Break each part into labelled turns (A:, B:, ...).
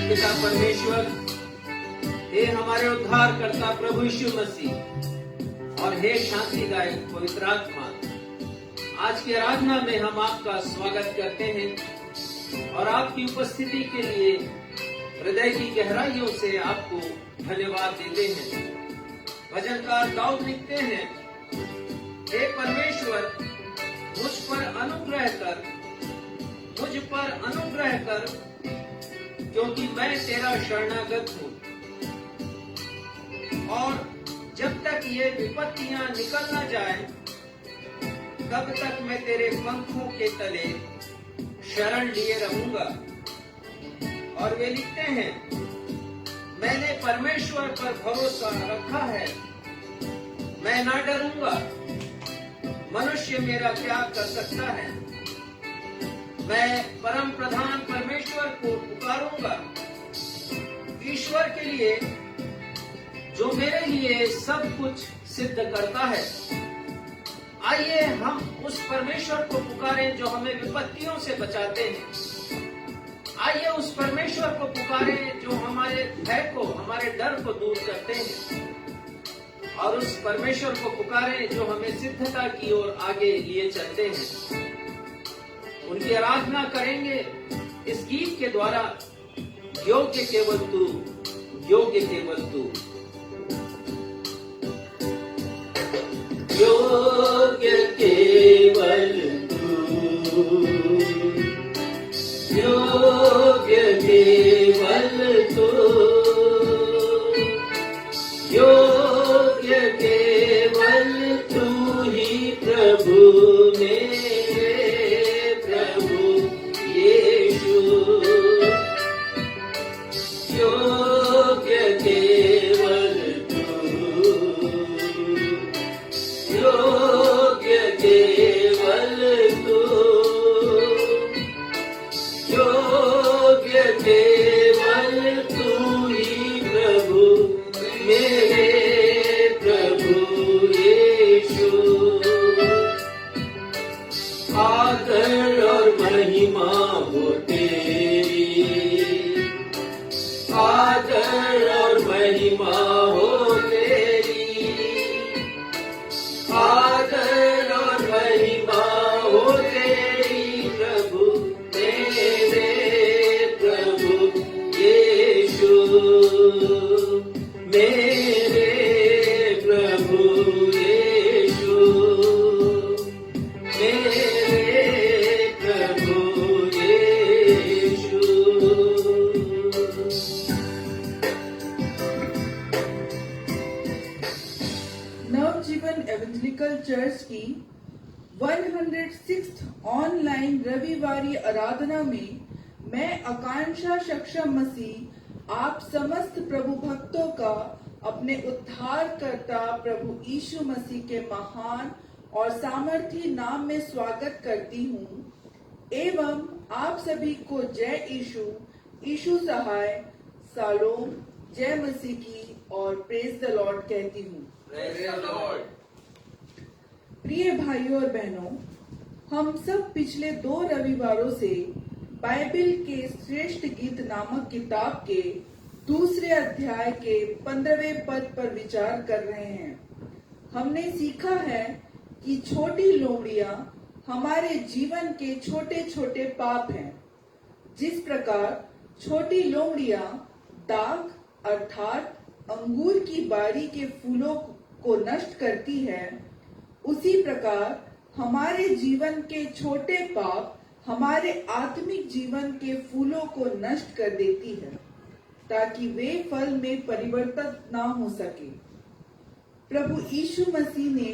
A: पिता परमेश्वर, हे हमारे उद्धारकर्ता प्रभु यीशु मसीह और हे शांतिदायक पवित्र आत्मा, आज की आराधना में हम आपका स्वागत करते हैं और आपकी उपस्थिति के लिए हृदय की गहराइयों से आपको धन्यवाद देते हैं। भजनकार दाऊद लिखते हैं, हे परमेश्वर, मुझ पर अनुग्रह कर, क्योंकि मैं तेरा शरणागत हूँ। और जब तक ये विपत्तियां निकल न जाए, तब तक मैं तेरे पंखों के तले शरण लिए रहूंगा। और वे लिखते हैं, मैंने परमेश्वर पर भरोसा रखा है, मैं ना डरूंगा। मनुष्य मेरा क्या कर सकता है? मैं परम प्रधान परमेश्वर को पुकारूंगा, ईश्वर के लिए जो मेरे लिए सब कुछ सिद्ध करता है। आइए हम उस परमेश्वर को पुकारें जो हमें विपत्तियों से बचाते हैं। आइए उस परमेश्वर को पुकारें जो हमारे भय को, हमारे डर को दूर करते हैं। और उस परमेश्वर को पुकारें जो हमें सिद्धता की ओर आगे लिए चलते हैं। उनकी आराधना करेंगे इस गीत के द्वारा, योग्य केवल तू, योग्य केवल तू, योग्य केवल तू, योग्य केवल तू, योग्य केवल तू ही प्रभु मेरे प्रभु यीशु। योग्य केवल तू, योग्य केवल तू, योग्य केवल तू ही प्रभु मेरे प्रभु यीशु। आदर और महिमा हो तेरी, आदर और महिमा हो तेरी, आदर और महिमा हो तेरी प्रभु मेरे प्रभु यीशु। मेरे प्रभु यीशु, मेरे प्रभु यीशु।
B: नवजीवन एवेंजेलिकल चर्च की 106th ऑनलाइन रविवारी आराधना में मैं आकांक्षा सक्षम मसीह आप समस्त प्रभु भक्तों का अपने उद्धारकर्ता प्रभु यीशु मसीह के महान और सामर्थी नाम में स्वागत करती हूँ एवं आप सभी को जय यीशु, यीशु सहाय, शालोम, जय मसीह की और प्रेज द लॉर्ड कहती हूँ। प्रिय भाइयों और बहनों, हम सब पिछले 2 रविवारों से बाइबल के श्रेष्ठ गीत नामक किताब के 2 अध्याय के 15वें पद पर विचार कर रहे हैं। हमने सीखा है कि छोटी लोमड़ियां हमारे जीवन के छोटे छोटे पाप हैं। जिस प्रकार छोटी लोमड़ियां दाग अर्थात अंगूर की बारी के फूलों को नष्ट करती है, उसी प्रकार हमारे जीवन के छोटे पाप हमारे आत्मिक जीवन के फूलों को नष्ट कर देती है, ताकि वे फल में परिवर्तित ना हो सके। प्रभु यीशु मसीह ने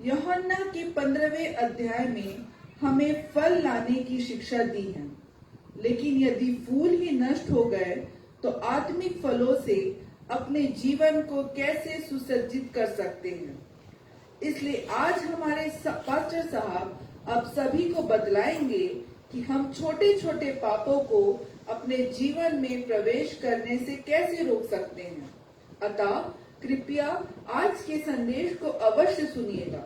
B: यूहन्ना के 15वें अध्याय में हमें फल लाने की शिक्षा दी है। लेकिन यदि फूल ही नष्ट हो गए तो आत्मिक फलों से अपने जीवन को कैसे सुसज्जित कर सकते हैं। इसलिए आज हमारे पास्टर साहब आप सभी को बतलाएंगे कि हम छोटे छोटे पापों को अपने जीवन में प्रवेश करने से कैसे रोक सकते हैं। अतः कृपया आज के संदेश को अवश्य सुनिएगा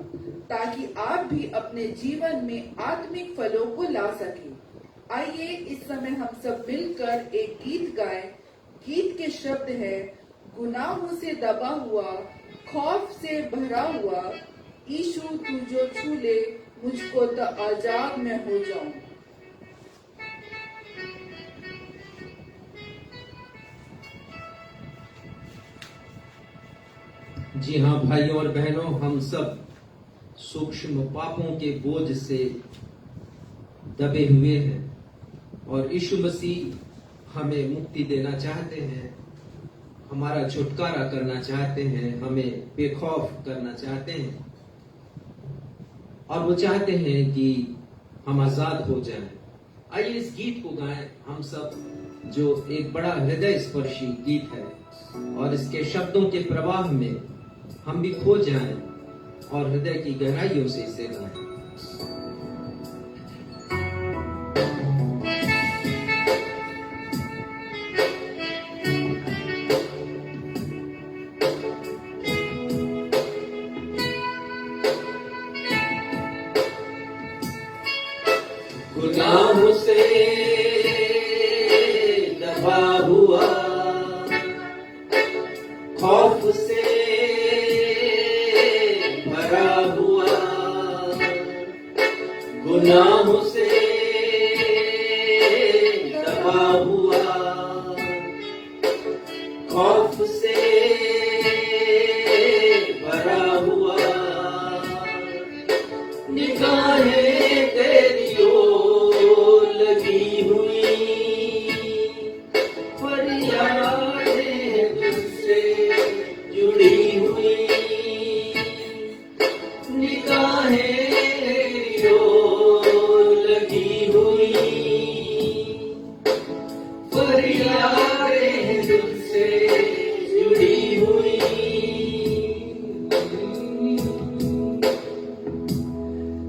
B: ताकि आप भी अपने जीवन में आत्मिक फलों को ला सकें। आइए इस समय हम सब मिलकर एक गीत गाएं गीत के शब्द है, गुनाहों से दबा हुआ, खौफ से भरा हुआ, यीशु तू जो छू ले मुझको तो आजाद मैं हो जाऊं।
A: जी हाँ भाइयों और बहनों, हम सब सूक्ष्म पापों के बोझ से दबे हुए हैं और यीशु मसीह हमें मुक्ति देना चाहते हैं, हमारा छुटकारा करना चाहते हैं, हमें बेखौफ करना चाहते हैं और वो चाहते हैं कि हम आजाद हो जाएं। आइए इस गीत को गाएं हम सब, जो एक बड़ा हृदय स्पर्शी गीत है और इसके शब्दों के प्रवाह में हम भी खो जाएं और हृदय की गहराइयों से इसे गाएं। गुनाहों से दबा हुआ, खौफ से भरा हुआ, गुनाहों से दबा हुआ, खौफ से भरा हुआ, निगाहें तेरी ओर लगी हुई, फरियादें तुझसे जुड़ी हुई, निगाहें तेरी ओर लगी हुई, फरियादें तुझसे जुड़ी हुई।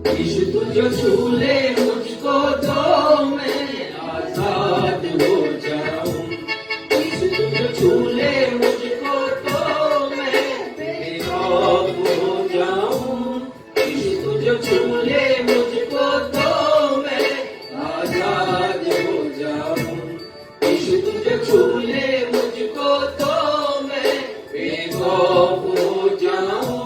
A: यीशु तू जो छू ले मुझको तो मैं आजाद हो जाऊं, यीशु तू जो छू ले मुझको तो मैं बेखौफ हो जाऊं, यीशु तू जो छू ले मुझको तो मैं आजाद हो जाऊं, यीशु तू जो छू ले मुझको तो मैं बेखौफ हो जाऊं।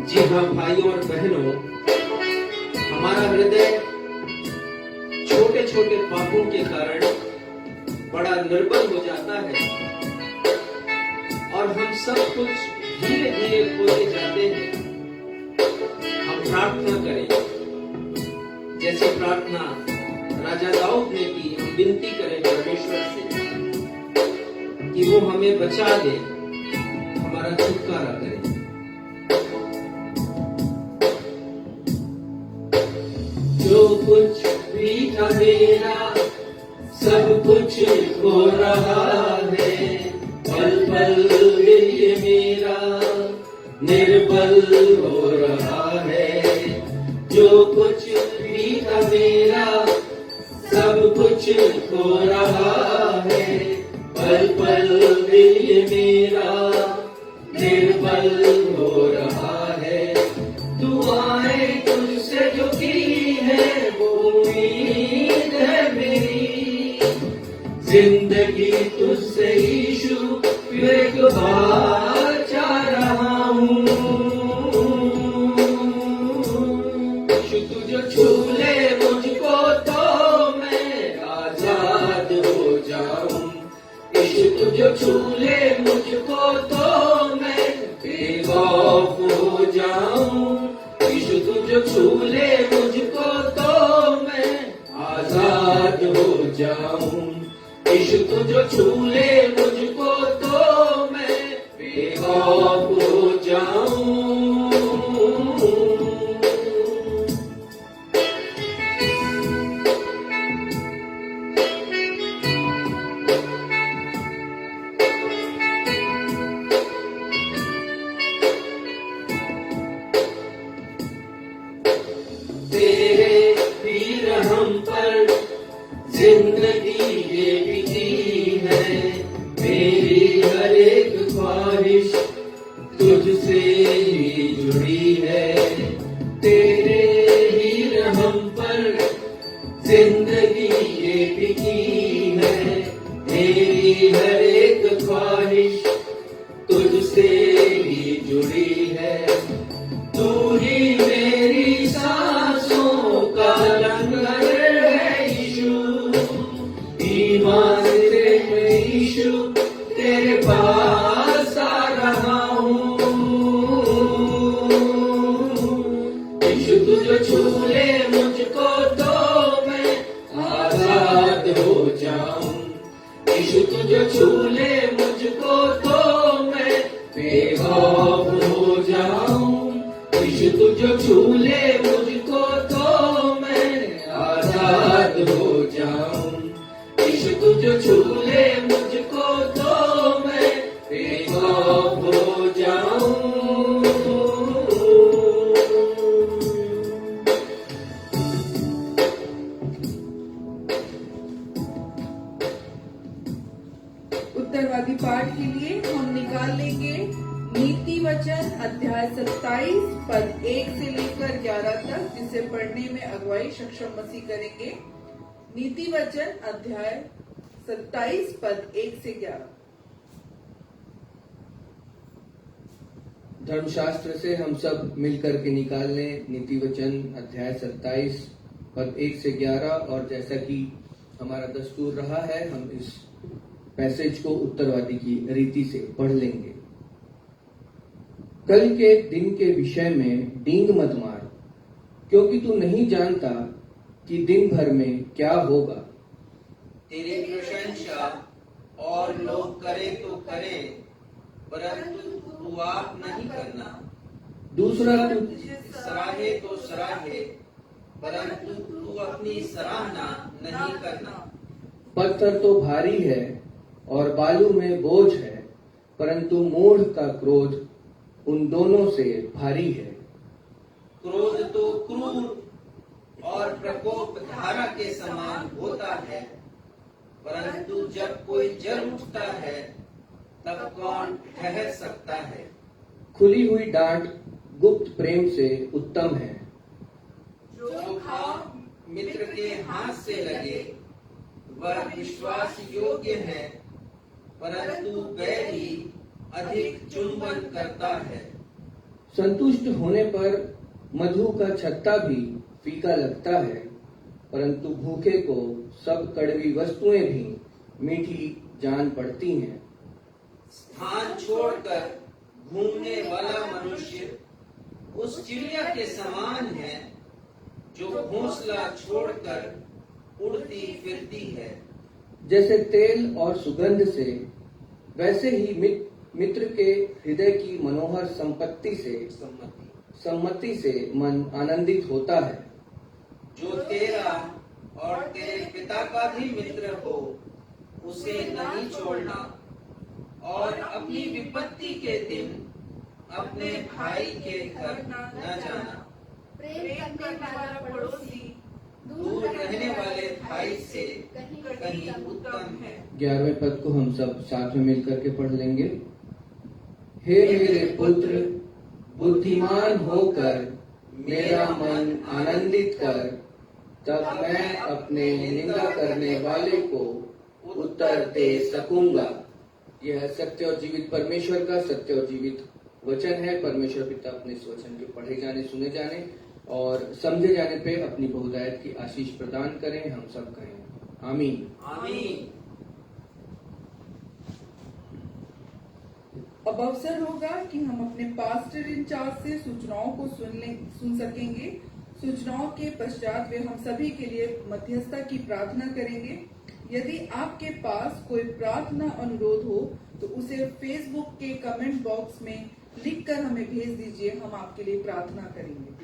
A: जी हाँ भाइयों और बहनों, हमारा हृदय छोटे छोटे पापों के कारण बड़ा निर्बल हो जाता है और हम सब कुछ धीरे धीरे खोते जाते हैं। हम प्रार्थना करें, जैसे प्रार्थना राजा दाऊद ने की, हम विनती करें परमेश्वर से कि वो हमें बचा दे, हमारा छुटकारा करे। जो कुछ भी था मेरा सब कुछ खो रहा है, पल पल ये मेरा निर्बल हो रहा है। जो कुछ भी था मेरा सब कुछ खो रहा है, पल पल ये मेरा निर्बल हो रहा है। दुआएं तुझसे जो की है वो उम्मीद है मेरी, जिंदगी तुझसे यीशु फिर एक बार चाह रहा हूँ। यीशु तू जो छू ले मुझको तो मैं आजाद हो जाऊं, यीशु तू जो छू ले मुझको तो मैं बेखौफ हो जाऊं, यीशु तू जो छू ले मुझको तो मैं आजाद हो जाऊं, यीशु तू जो छू ले मुझको तो मैं बेखौफ हो जाऊं। तेरे पीर हम पर जिंदगी ये बीती है, मेरी हर एक ख्वाहिश तुझसे ही जुड़ी है। मेरी हर एक ख्वाहिश तुझसे ही जुड़ी है, तू ही मेरी सांसों का लंगर है यीशु। ईमान से मैं यीशु तेरे पास आ रहा हूँ। यीशु तू जो छू ले मुझको तो मैं आजाद हो जाऊं। यीशु तू जो छू ले मुझको तो मैं बेखौफ हो जाऊं। यीशु तू जो छू ले मुझको तो मैं आजाद हो जाऊं। यीशु तू जो छू ले मुझको तो मैं बेखौफ हो जाऊं।
B: उत्तरवादी पाठ के लिए हम निकाल लेंगे नीति वचन अध्याय 27 पद 1 से लेकर 11 तक, जिसे पढ़ने में अगुवाई सक्षम मसीह करेंगे। नीति वचन अध्याय 27 पद 1 से 11।
C: धर्मशास्त्र से हम सब मिलकर के निकाल लें नीति वचन अध्याय 27 पद 1 से 11। और जैसा कि हमारा दस्तूर रहा है, हम इस पैसेज को उत्तरवादी की रीति से पढ़ लेंगे। कल के दिन के विषय में डींग मत मार, क्योंकि तू नहीं जानता कि दिन भर में क्या होगा।
A: तेरी प्रशंसा और लोग करे तो करे, परंतु तू आप नहीं करना।
C: दूसरा तू
A: सराहे तो सराहे, परंतु तू अपनी सराहना नहीं करना।
C: पत्थर तो भारी है और बालू में बोझ है, परंतु मूढ़ का क्रोध उन दोनों से भारी है।
A: क्रोध तो क्रूर और प्रकोप धारा के समान होता है, परंतु जब कोई जल उठता है तब कौन ठहर सकता है।
C: खुली हुई डांट गुप्त प्रेम से उत्तम है।
A: जो घाव मित्र के हाथ से लगे वह विश्वास योग्य है, परंतु बैरी अधिक चुंबन करता है।
C: संतुष्ट होने पर मधु का छत्ता भी फीका लगता है, परंतु भूखे को सब कड़वी वस्तुएं भी मीठी जान पड़ती हैं।
A: स्थान छोड़कर घूमने वाला मनुष्य उस चिड़िया के समान है जो घोंसला छोड़कर उड़ती फिरती है।
C: जैसे तेल और सुगंध से, वैसे ही मित्र के हृदय की मनोहर सम्मति से मन आनंदित होता है।
A: जो तेरा और तेरे पिता का भी मित्र हो उसे नहीं छोड़ना, और अपनी विपत्ति के दिन अपने भाई के घर न जाना।
B: प्रेम करने वाला पड़ोसी
A: दूर रहने वाले भाई से कहीं उत्तम है।
C: 11वें पद को हम सब साथ में मिलकर के पढ़ लेंगे। हे मेरे पुत्र, बुद्धिमान होकर मेरा मन आनंदित कर, तब मैं अपने निंदा करने वाले को उत्तर दे सकूंगा। यह सत्य और जीवित परमेश्वर का सत्य और जीवित वचन है। परमेश्वर पिता अपने इस वचन के पढ़े जाने, सुने जाने और समझे जाने पे अपनी बहुतायत की आशीष प्रदान करें। हम सब कहें आमीन।
A: आमीन।
B: अब अवसर होगा कि हम अपने पास्टर इंचार्ज से सूचनाओं को सुन सकेंगे। सूचनाओं के पश्चात वे हम सभी के लिए मध्यस्थता की प्रार्थना करेंगे। यदि आपके पास कोई प्रार्थना अनुरोध हो तो उसे फेसबुक के कमेंट बॉक्स में लिखकर हमें भेज दीजिए, हम आपके लिए प्रार्थना करेंगे।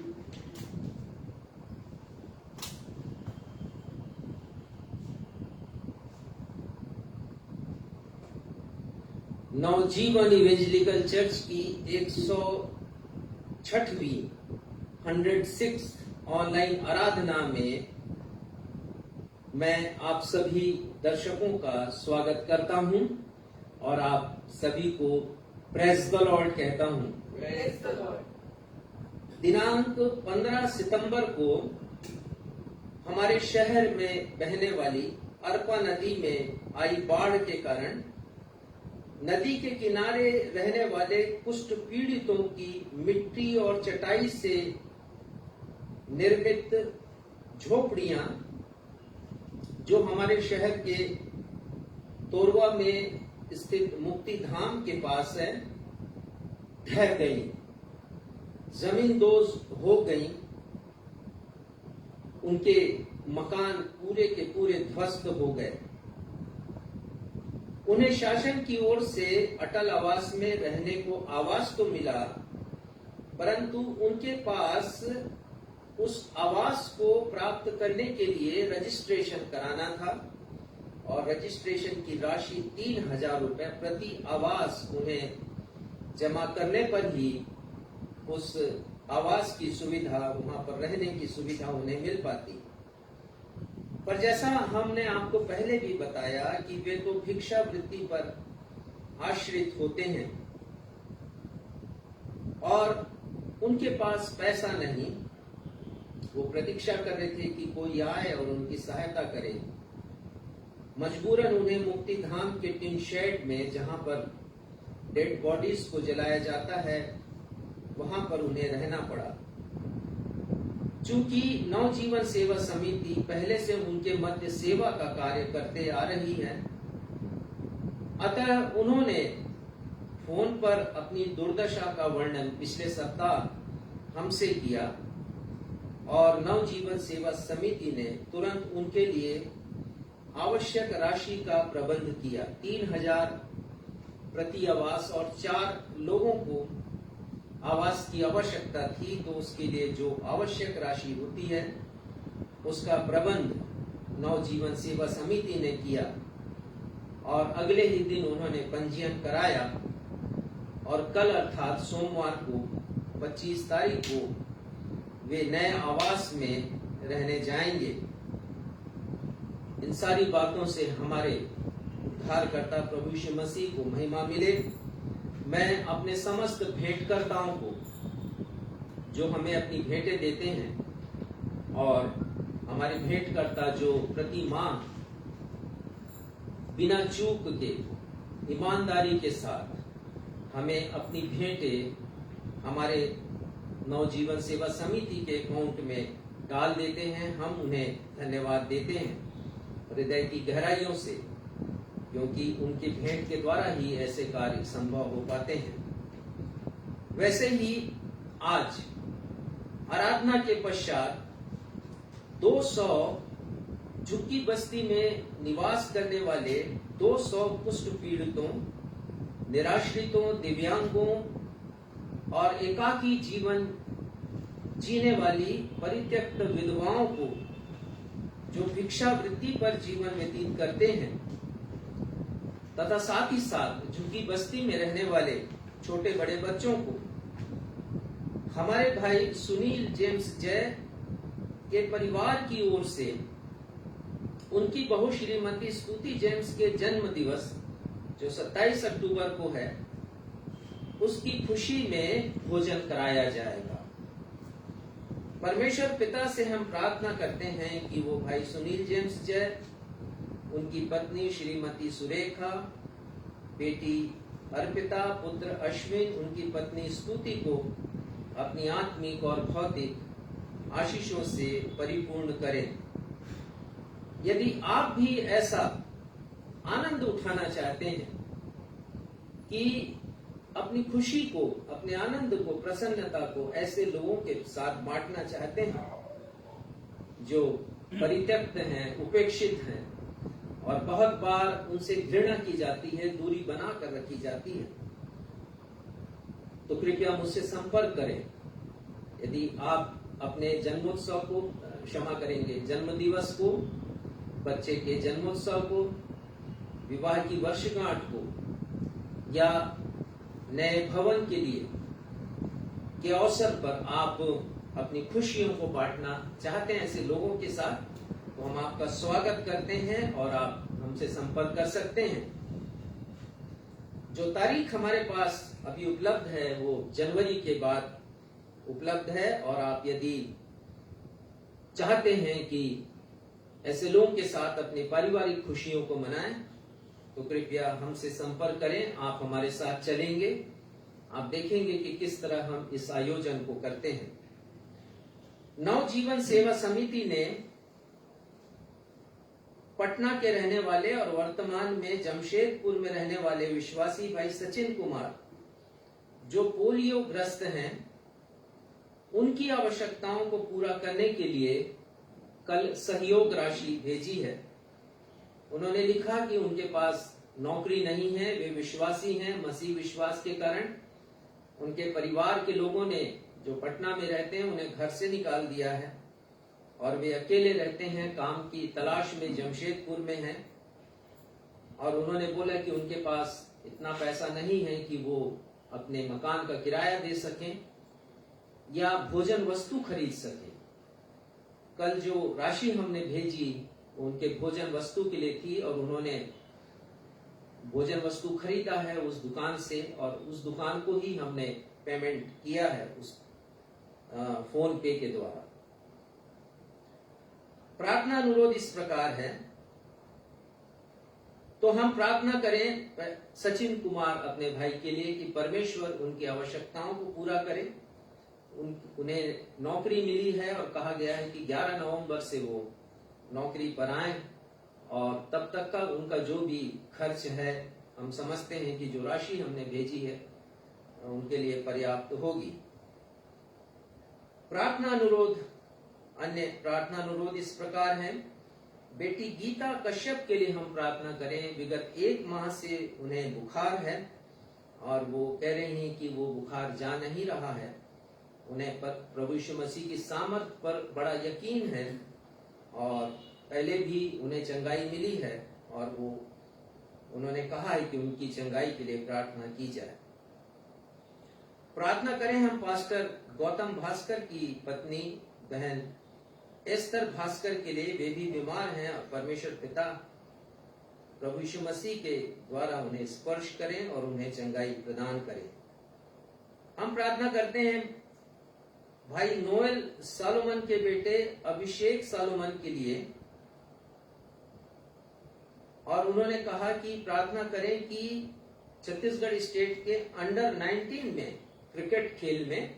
A: नवजीवन इवेंजलिकल चर्च की 106वीं 106 ऑनलाइन आराधना में मैं आप सभी दर्शकों का स्वागत करता हूं और आप सभी को प्रेज द लॉर्ड कहता हूं।
B: Praise the Lord.
A: दिनांक 15 सितंबर को हमारे शहर में बहने वाली अरपा नदी में आई बाढ़ के कारण नदी के किनारे रहने वाले कुष्ठ पीड़ितों की मिट्टी और चटाई से निर्मित झोपड़ियां जो हमारे शहर के तोरवा में स्थित मुक्ति धाम के पास है, ढह गई, जमींदोज हो गई। उनके मकान पूरे के पूरे ध्वस्त हो गए। उन्हें शासन की ओर से अटल आवास में रहने को आवास तो मिला, परंतु उनके पास उस आवास को प्राप्त करने के लिए रजिस्ट्रेशन कराना था और रजिस्ट्रेशन की राशि 3,000 रुपए प्रति आवास उन्हें जमा करने पर ही उस आवास की सुविधा, वहां पर रहने की सुविधा उन्हें मिल पाती। पर जैसा हमने आपको पहले भी बताया कि वे तो भिक्षावृत्ति पर आश्रित होते हैं और उनके पास पैसा नहीं। वो प्रतीक्षा कर रहे थे कि कोई आए और उनकी सहायता करे। मजबूरन उन्हें मुक्ति धाम के टिन शेड में, जहां पर डेड बॉडीज को जलाया जाता है, वहां पर उन्हें रहना पड़ा। चूंकि नवजीवन सेवा समिति पहले से उनके मध्य सेवा का कार्य करते आ रही है, अतः उन्होंने फोन पर अपनी दुर्दशा का वर्णन पिछले सप्ताह हमसे किया और नवजीवन सेवा समिति ने तुरंत उनके लिए आवश्यक राशि का प्रबंध किया। 3,000 प्रति आवास और 4 लोगों को आवास की आवश्यकता थी, तो उसके लिए जो आवश्यक राशि होती है उसका प्रबंध नवजीवन सेवा समिति ने किया और अगले ही दिन उन्होंने पंजीयन कराया और कल अर्थात सोमवार को 25 तारीख को वे नए आवास में रहने जाएंगे। इन सारी बातों से हमारे उद्धारकर्ता प्रभु यीशु मसीह को महिमा मिले। मैं अपने समस्त भेंटकर्ताओं को जो हमें अपनी भेंटें देते हैं और हमारे भेंटकर्ता जो प्रति माह बिना चूक के ईमानदारी के साथ हमें अपनी भेंटें हमारे नवजीवन सेवा समिति के अकाउंट में डाल देते हैं, हम उन्हें धन्यवाद देते हैं हृदय की गहराइयों से, क्योंकि उनके भेंट के द्वारा ही ऐसे कार्य संभव हो पाते हैं। वैसे ही आज आराधना के पश्चात 200 झुग्गी बस्ती में निवास करने वाले 200 कुष्ठ पीड़ितों, निराश्रितों, दिव्यांगों और एकाकी जीवन जीने वाली परित्यक्त विधवाओं को जो भिक्षावृत्ति पर जीवन व्यतीत करते हैं तथा साथ ही साथ झुग्गी बस्ती में रहने वाले छोटे बड़े बच्चों को हमारे भाई सुनील जेम्स जय के परिवार की ओर से उनकी बहू श्रीमती स्तुति जेम्स के जन्म दिवस जो 27 अक्टूबर को है, उसकी खुशी में भोजन कराया जाएगा। परमेश्वर पिता से हम प्रार्थना करते हैं कि वो भाई सुनील जेम्स जय, उनकी पत्नी श्रीमती सुरेखा, बेटी अर्पिता, पुत्र अश्विन, उनकी पत्नी स्तुति को अपनी आत्मिक और भौतिक आशीषों से परिपूर्ण करें। यदि आप भी ऐसा आनंद उठाना चाहते हैं कि अपनी खुशी को, अपने आनंद को, प्रसन्नता को ऐसे लोगों के साथ बांटना चाहते हैं जो परित्यक्त हैं, उपेक्षित हैं और बहुत बार उनसे घृणा की जाती है, दूरी बना कर रखी जाती है, तो कृपया मुझसे संपर्क करें। यदि आप अपने जन्मोत्सव को, क्षमा करेंगे, जन्म दिवस को, बच्चे के जन्मोत्सव को, विवाह की वर्षगांठ को या नए भवन के लिए के अवसर पर आप अपनी खुशियों को बांटना चाहते हैं ऐसे लोगों के साथ, तो हम आपका स्वागत करते हैं और आप हमसे संपर्क कर सकते हैं। जो तारीख हमारे पास अभी उपलब्ध है वो जनवरी के बाद उपलब्ध है और आप यदि चाहते हैं कि ऐसे लोगों के साथ अपनी पारिवारिक खुशियों को मनाएं, तो कृपया हमसे संपर्क करें। आप हमारे साथ चलेंगे, आप देखेंगे कि किस तरह हम इस आयोजन को करते हैं। नवजीवन सेवा समिति ने पटना के रहने वाले और वर्तमान में जमशेदपुर में रहने वाले विश्वासी भाई सचिन कुमार, जो पोलियो ग्रस्त हैं, उनकी आवश्यकताओं को पूरा करने के लिए कल सहयोग राशि भेजी है। उन्होंने लिखा कि उनके पास नौकरी नहीं है, वे विश्वासी हैं। मसीह विश्वास के कारण उनके परिवार के लोगों ने, जो पटना में रहते हैं, उन्हें घर से निकाल दिया है और वे अकेले रहते हैं, काम की तलाश में जमशेदपुर में हैं। और उन्होंने बोला कि उनके पास इतना पैसा नहीं है कि वो अपने मकान का किराया दे सकें या भोजन वस्तु खरीद सकें। कल जो राशि हमने भेजी उनके भोजन वस्तु के लिए थी और उन्होंने भोजन वस्तु खरीदा है उस दुकान से, और उस दुकान को ही हमने पेमेंट किया है उस फोन पे के द्वारा। प्रार्थना अनुरोध इस प्रकार है, तो हम प्रार्थना करें सचिन कुमार अपने भाई के लिए कि परमेश्वर उनकी आवश्यकताओं को पूरा करे। उन्हें नौकरी मिली है और कहा गया है कि 11 नवंबर से वो नौकरी पर आए और तब तक का उनका जो भी खर्च है, हम समझते हैं कि जो राशि हमने भेजी है उनके लिए पर्याप्त होगी। प्रार्थना अनुरोध, अन्य प्रार्थना अनुरोध इस प्रकार है। बेटी गीता कश्यप के लिए हम प्रार्थना करें। विगत 1 माह से उन्हें बुखार है और वो कह रही हैं कि वो बुखार जा नहीं रहा है। उन्हें प्रभु यीशु मसीह की सामर्थ पर बड़ा यकीन है और पहले भी उन्हें चंगाई मिली है और वो उन्होंने कहा है कि उनकी चंगाई के लिए प्रार्थना की जाए। प्रार्थना करें हम पास्टर गौतम भास्कर की पत्नी बहन एस्तर भास्कर के लिए। वे भी बीमार हैं और परमेश्वर पिता प्रभु यीशु मसीह के द्वारा उन्हें स्पर्श करें और उन्हें चंगाई प्रदान करें। हम प्रार्थना करते हैं भाई नोएल सालोमन के बेटे अभिषेक सालोमन के लिए, और उन्होंने कहा कि प्रार्थना करें कि छत्तीसगढ़ स्टेट के अंडर 19 में क्रिकेट खेल में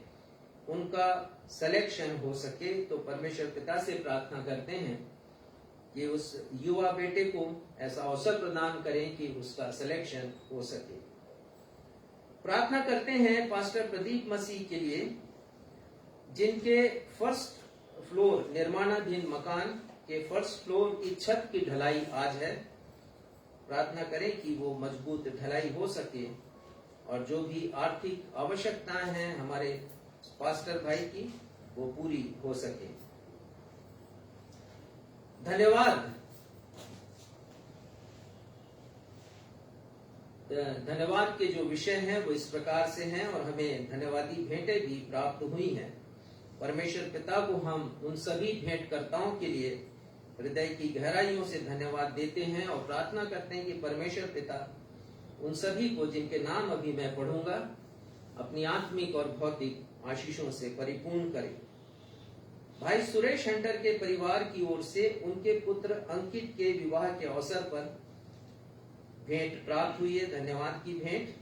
A: उनका सिलेक्शन हो सके। तो परमेश्वर पिता से प्रार्थना करते हैं कि उस युवा बेटे को ऐसा अवसर प्रदान करें कि उसका सिलेक्शन हो सके। प्रार्थना करते हैं पास्टर प्रदीप मसीह के लिए, जिनके फर्स्ट फ्लोर निर्माणाधीन मकान के फर्स्ट फ्लोर की छत की ढलाई आज है। प्रार्थना करें कि वो मजबूत ढलाई हो सके और जो भी आर्थिक आवश्यकताएं हैं हमारे पास्टर भाई की, वो पूरी हो सके। धन्यवाद। धन्यवाद के जो विषय हैं वो इस प्रकार से हैं और हमें धन्यवादी भेंटें भी प्राप्त हुई हैं। परमेश्वर पिता को हम उन सभी भेंटकर्ताओं के लिए हृदय की गहराइयों से धन्यवाद देते हैं और प्रार्थना करते हैं कि परमेश्वर पिता उन सभी को, जिनके नाम अभी मैं पढ़ूंगा, अपनी आत्मिक और भौतिक आशीषों से परिपूर्ण करे। भाई सुरेश हंटर के परिवार की ओर से उनके पुत्र अंकित के विवाह के अवसर पर भेंट प्राप्त हुई है, धन्यवाद की भेंट।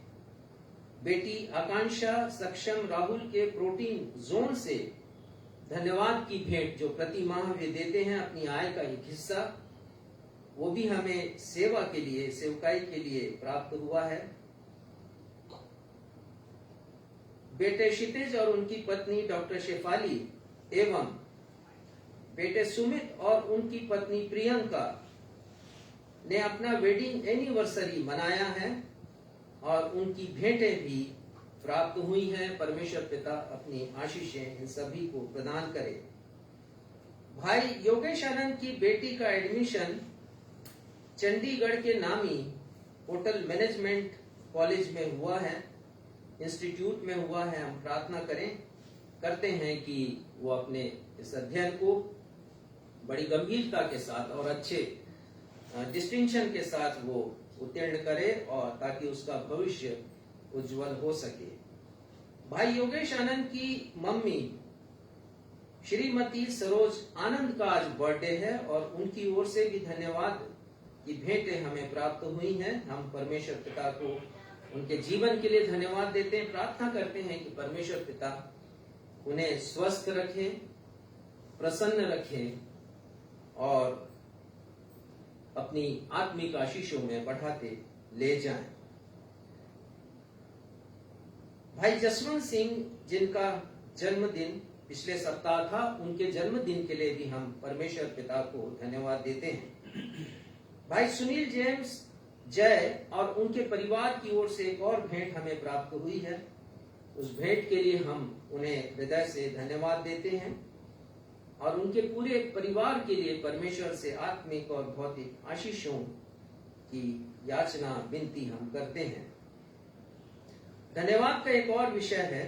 A: बेटी आकांक्षा सक्षम राहुल के प्रोटीन जोन से धन्यवाद की भेंट, जो प्रति माह वे देते हैं अपनी आय का एक हिस्सा, वो भी हमें सेवा के लिए, सेवकाई के लिए प्राप्त हुआ है। बेटे क्षितिज और उनकी पत्नी डॉक्टर शेफाली एवं बेटे सुमित और उनकी पत्नी प्रियंका ने अपना वेडिंग एनिवर्सरी मनाया है और उनकी भेंटें भी प्राप्त हुई हैं। परमेश्वर पिता अपनी आशीषें इन सभी को प्रदान करे। भाई योगेश आनंद की बेटी का एडमिशन चंडीगढ़ के नामी होटल मैनेजमेंट कॉलेज में हुआ है, इंस्टीट्यूट में हुआ है। हम प्रार्थना करते हैं कि वो अपने इस अध्ययन को बड़ी गंभीरता के साथ और अच्छे डिस्टिंक्शन के साथ वो उत्तीर्ण करे और ताकि उसका भविष्य उज्जवल हो सके। भाई योगेश आनंद की मम्मी श्रीमती सरोज आनंद का आज बर्थडे है और उनकी ओर से भी धन्यवाद की भेंटें हमें प्राप्त हुई हैं। हम परमेश्वर पिता को उनके जीवन के लिए धन्यवाद देते हैं, प्रार्थना करते हैं कि परमेश्वर पिता उन्हें स्वस्थ रखें, प्रसन्न रखें और अपनी आत्मिक आशीषों में बढ़ाते ले जाएं। भाई जसवंत सिंह जिनका जन्मदिन पिछले सप्ताह था, उनके जन्मदिन के लिए भी हम परमेश्वर पिता को धन्यवाद देते हैं। भाई सुनील जेम्स जय और उनके परिवार की ओर से एक और भेंट हमें प्राप्त हुई है। उस भेंट के लिए हम उन्हें हृदय से धन्यवाद देते हैं और उनके पूरे परिवार के लिए परमेश्वर से आत्मिक और भौतिक आशीषों की याचना विनती हम करते हैं। धन्यवाद का एक और विषय है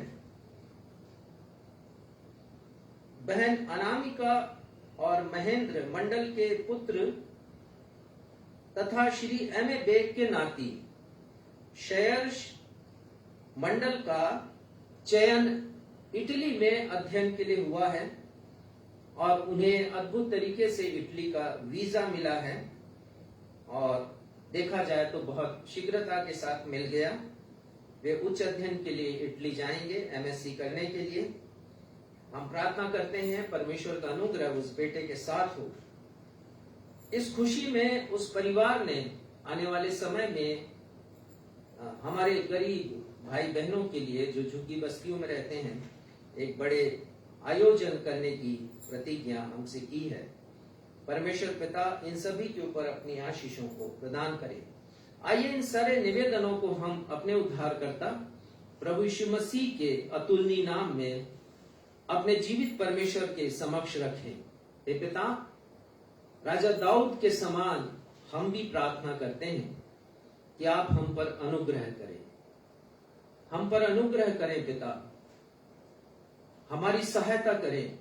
A: बहन अनामिका और महेंद्र मंडल के पुत्र तथा श्री एम ए बेग के नाती शेयर्स मंडल का चयन इटली में अध्ययन के लिए हुआ है और उन्हें अद्भुत तरीके से इटली का वीजा मिला है और देखा जाए तो बहुत शीघ्रता के साथ मिल गया। वे उच्च अध्ययन के लिए इटली जाएंगे एमएससी करने के लिए। हम प्रार्थना करते हैं परमेश्वर का अनुग्रह उस बेटे के साथ हो। इस खुशी में उस परिवार ने आने वाले समय में हमारे गरीब भाई बहनों के लिए जो झुग्गी बस्तियों में रहते हैं एक बड़े आयोजन करने की प्रतिज्ञा हमसे की है। परमेश्वर पिता इन सभी के ऊपर अपनी आशीषों को प्रदान करे। आइए इन सारे निवेदनों को हम अपने उद्धारकर्ता प्रभु यीशु मसीह के अतुलनीय नाम में अपने जीवित परमेश्वर के समक्ष रखें। हे पिता, राजा दाऊद के समान हम भी प्रार्थना करते हैं कि आप हम पर अनुग्रह करें, हम पर अनुग्रह करें पिता, हमारी सहायता करें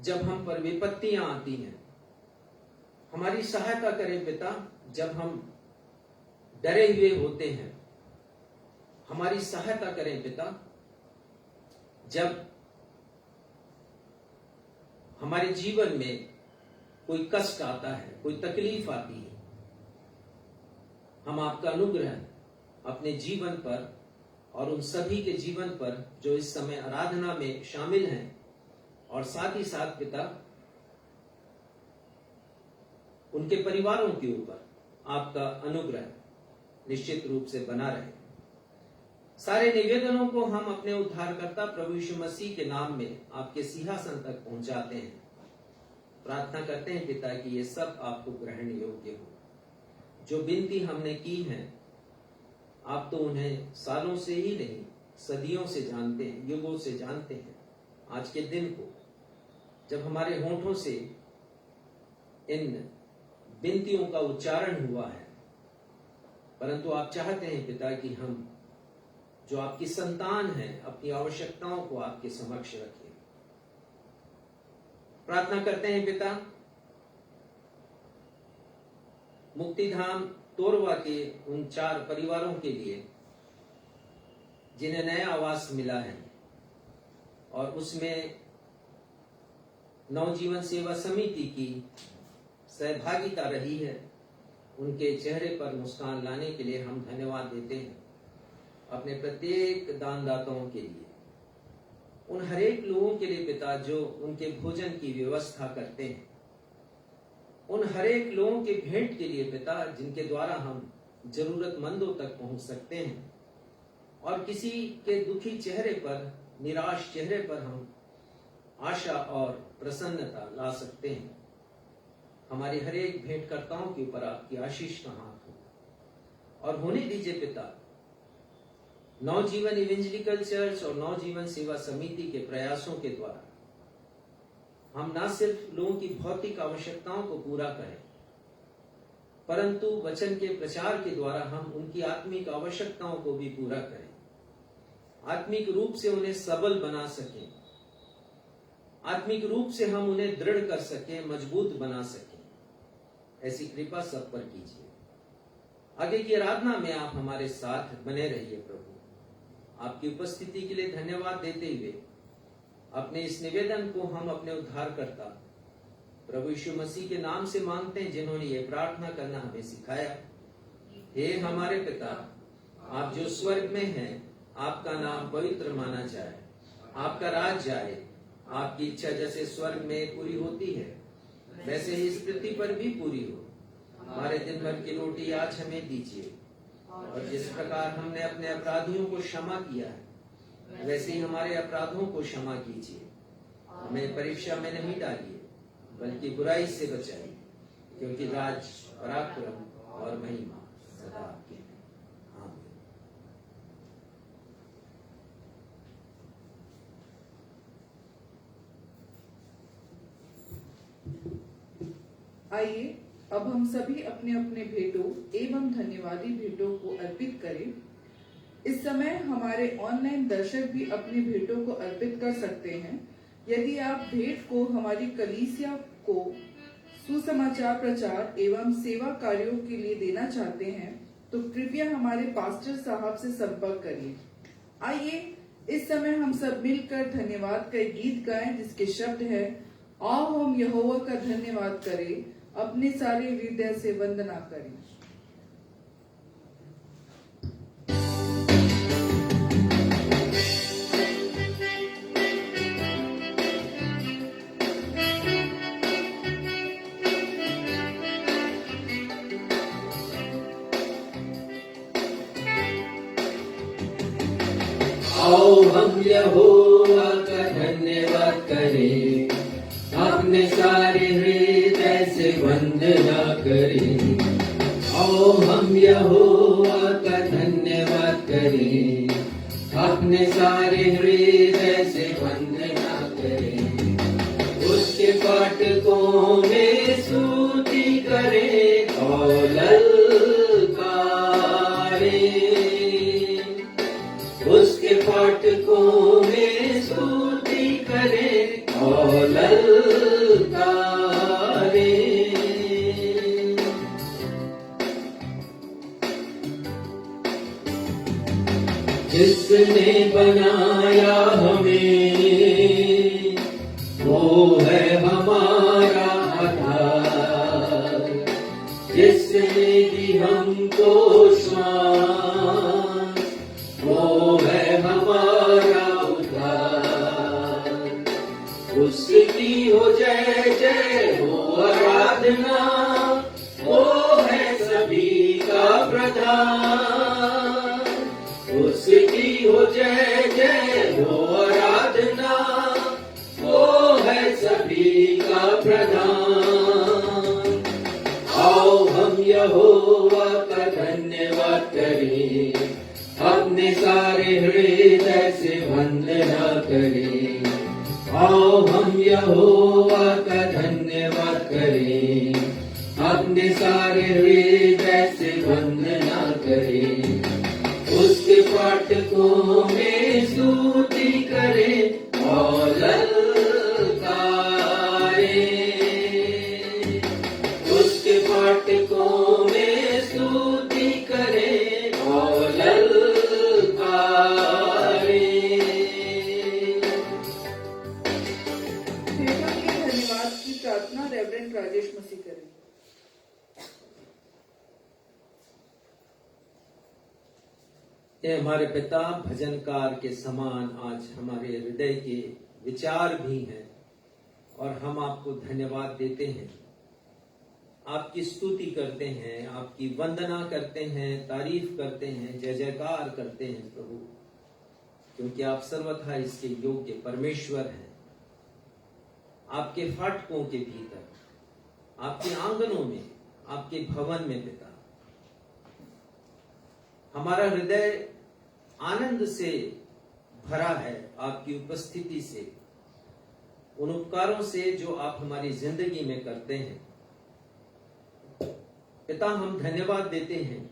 A: जब हम पर विपत्तियां आती हैं, हमारी सहायता करें पिता जब हम डरे हुए होते हैं, हमारी सहायता करें पिता जब हमारे जीवन में कोई कष्ट आता है, कोई तकलीफ आती है। हम आपका अनुग्रह अपने जीवन पर और उन सभी के जीवन पर जो इस समय आराधना में शामिल हैं और साथ ही साथ पिता उनके परिवारों के ऊपर आपका अनुग्रह निश्चित रूप से बना रहे। सारे निवेदनों को हम अपने उद्धारकर्ता प्रभु यीशु मसीह के नाम में आपके सिंहासन तक पहुंचाते हैं। प्रार्थना करते हैं पिता कि ये सब आपको ग्रहण योग्य हो। जो विनती हमने की है आप तो उन्हें सालों से ही नहीं सदियों से जानते हैं, युगों से जानते हैं। आज के दिन को जब हमारे होठों से इन विनतियों का उच्चारण हुआ है, परंतु आप चाहते हैं पिता कि हम जो आपकी संतान है अपनी आवश्यकताओं को आपके समक्ष रखें। प्रार्थना करते हैं पिता मुक्तिधाम तोरवा के उन 4 परिवारों के लिए जिन्हें नया आवास मिला है और उसमें नवजीवन सेवा समिति की सहभागिता रही है। उनके चेहरे पर मुस्कान लाने के लिए हम धन्यवाद देते हैं अपने प्रत्येक दानदाताओं के लिए, उन हरेक लोगों के लिए पिता जो उनके भोजन की व्यवस्था करते हैं, उन हरेक लोगों के भेंट के लिए पिता जिनके द्वारा हम जरूरतमंदों तक पहुंच सकते हैं और किसी के दुखी चेहरे पर, निराश चेहरे पर हम आशा और प्रसन्नता ला सकते हैं। हमारे हरेक भेंटकर्ताओं के ऊपर आपकी आशीष का हाथ हो और होने दीजिए पिता नवजीवन इवेंजलिकल चर्च और नवजीवन सेवा समिति के प्रयासों के द्वारा हम न सिर्फ लोगों की भौतिक आवश्यकताओं को पूरा करें, परंतु वचन के प्रचार के द्वारा हम उनकी आत्मिक आवश्यकताओं को भी पूरा करें, आत्मिक रूप से उन्हें सबल बना सकें, आत्मिक रूप से हम उन्हें दृढ़ कर सकें, मजबूत बना सकें। ऐसी कृपा सब पर कीजिए। आगे की आराधना में आप हमारे साथ बने रहिए। प्रभु आपकी उपस्थिति के लिए धन्यवाद देते हुए अपने इस निवेदन को हम अपने उद्धारकर्ता प्रभु यीशु मसीह के नाम से मांगते हैं, जिन्होंने ये प्रार्थना करना हमें सिखाया। हे हमारे पिता, आप जो स्वर्ग में हैं, आपका नाम पवित्र माना जाए, आपका राज आए, आपकी इच्छा जैसे स्वर्ग में पूरी होती है वैसे ही इस पृथ्वी पर भी पूरी हो। हमारे दिन भर की रोटी आज हमें दीजिए, और जिस प्रकार हमने अपने अपराधियों को क्षमा किया है वैसे ही हमारे अपराधों को क्षमा कीजिए। हमें परीक्षा में नहीं डालिए, बल्कि बुराई से बचाइए, क्योंकि राज, पराक्रम और महिमा सदा आपकी है। आमीन।
B: आइए अब हम सभी अपने अपने भेंटों एवं धन्यवादी भेंटों को अर्पित करें। इस समय हमारे ऑनलाइन दर्शक भी अपनी भेंटों को अर्पित कर सकते हैं। यदि आप भेंट को हमारी कलीसिया को सुसमाचार प्रचार एवं सेवा कार्यों के लिए देना चाहते हैं तो कृपया हमारे पास्टर साहब से संपर्क करिए। आइए इस समय हम सब मिलकर धन्यवाद का एक गीत गाएं, जिसके शब्द है, आओ हम यहोवा का धन्यवाद करें, अपने सारे हृदय से वंदना करें।
C: आओ हम यहोवा का धन्यवाद करें, अपने सारे हृदय से वंदना करें। आओ हम यहोवा का धन्यवाद करें, अपने सारे हृदय से वंदना करें। उसके फाटकों में स्तुति करें और ललकारें, उसके फाटकों में स्तुति करें और ललकारें। जिसने बनाया हमें, वो है हमारा आधार। जिसने दी हमको श्वास, वो है हमारा उद्धार। उसकी हो जय जय हो आराधना, वो है सभी का प्रधान। उसकी हो जय जय हो आराधना, वो है सभी का प्रधान। आओ हम यहोवा का धन्यवाद करें, अपने सारे हृदय से वंदना करें। आओ हम यहोवा का धन्यवाद करें, अपने सारे हृदय से वंदना करें। उसके फाटकों में स्तुति करें और ललकारें, उसके फाटकों में स्तुति करें और ललकारें।
B: भेंटों के धन्यवाद की प्रार्थना रेवरेंड राजेश मसीह करें।
A: ये हमारे पिता भजनकार के समान आज हमारे हृदय के विचार भी हैं, और हम आपको धन्यवाद देते हैं, आपकी स्तुति करते हैं, आपकी वंदना करते हैं, तारीफ करते हैं, जय जयकार करते हैं प्रभु, क्योंकि आप सर्वथा इसके योग्य परमेश्वर हैं। आपके फाटकों के भीतर, आपके आंगनों में, आपके भवन में पिता, हमारा हृदय आनंद से भरा है आपकी उपस्थिति से, उन उपकारों से जो आप हमारी जिंदगी में करते हैं। पिता, हम धन्यवाद देते हैं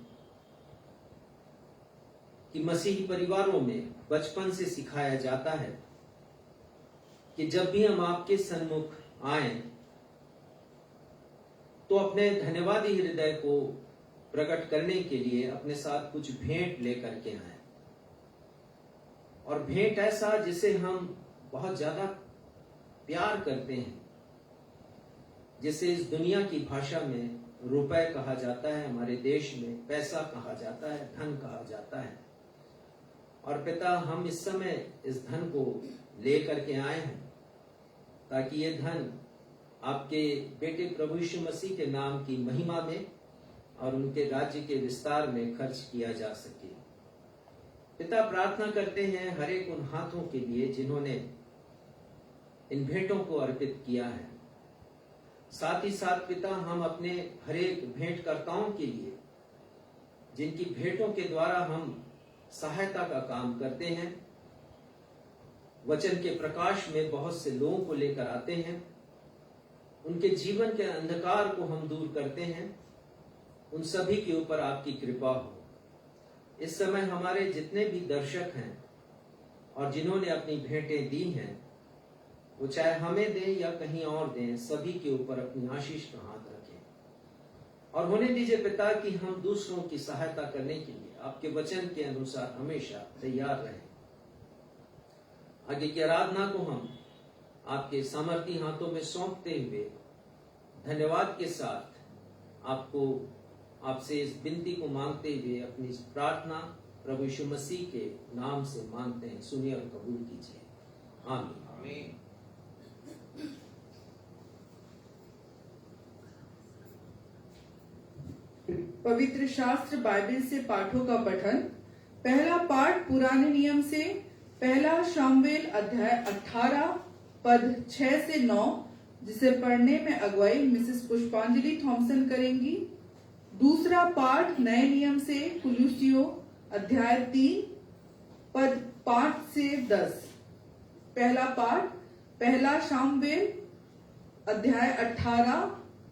A: कि मसीही परिवारों में बचपन से सिखाया जाता है कि जब भी हम आपके सन्मुख आए तो अपने धन्यवादी हृदय को प्रकट करने के लिए अपने साथ कुछ भेंट लेकर के आए, और भेंट ऐसा जिसे हम बहुत ज्यादा प्यार करते हैं, जिसे इस दुनिया की भाषा में रुपए कहा जाता है, हमारे देश में पैसा कहा जाता है, धन कहा जाता है। और पिता, हम इस समय इस धन को लेकर के आए हैं ताकि ये धन आपके बेटे प्रभु यीशु मसीह के नाम की महिमा में और उनके राज्य के विस्तार में खर्च किया जा सके। पिता, प्रार्थना करते हैं हर एक उन हाथों के लिए जिन्होंने इन भेंटों को अर्पित किया है। साथ ही साथ पिता, हम अपने हर एक भेंटकर्ताओं के लिए, जिनकी भेंटों के द्वारा हम सहायता का काम करते हैं, वचन के प्रकाश में बहुत से लोगों को लेकर आते हैं, उनके जीवन के अंधकार को हम दूर करते हैं, उन सभी के ऊपर आपकी कृपा हो। इस समय हमारे जितने भी दर्शक हैं और जिन्होंने अपनी भेंटें दी हैं, वो चाहे हमें दें या कहीं और दें, सभी के ऊपर अपनी आशीष का हाथ रखें। और होने दीजिए पिता कि हम दूसरों की सहायता करने के लिए आपके वचन के अनुसार हमेशा तैयार रहें। आगे की आराधना को हम आपके सामर्थी हाथों में सौंपते हुए धन्यवाद के साथ आपसे इस विनती को मांगते हुए अपनी इस प्रार्थना प्रभु यीशु मसीह के नाम से मांगते हैं। सुनिए और कबूल कीजिए। आमीन।
C: आमीन।
B: पवित्र शास्त्र बाइबल से पाठों का पठन। पहला पाठ पुराने नियम से पहला शामुएल अध्याय 18 पद 6 से 9, जिसे पढ़ने में अगुवाई मिसेस पुष्पांजलि थॉमसन करेंगी। दूसरा पाठ नए नियम से कुलुसियों अध्याय 3 पद 5 से 10। पहला पाठ पहला शामुएल अध्याय 18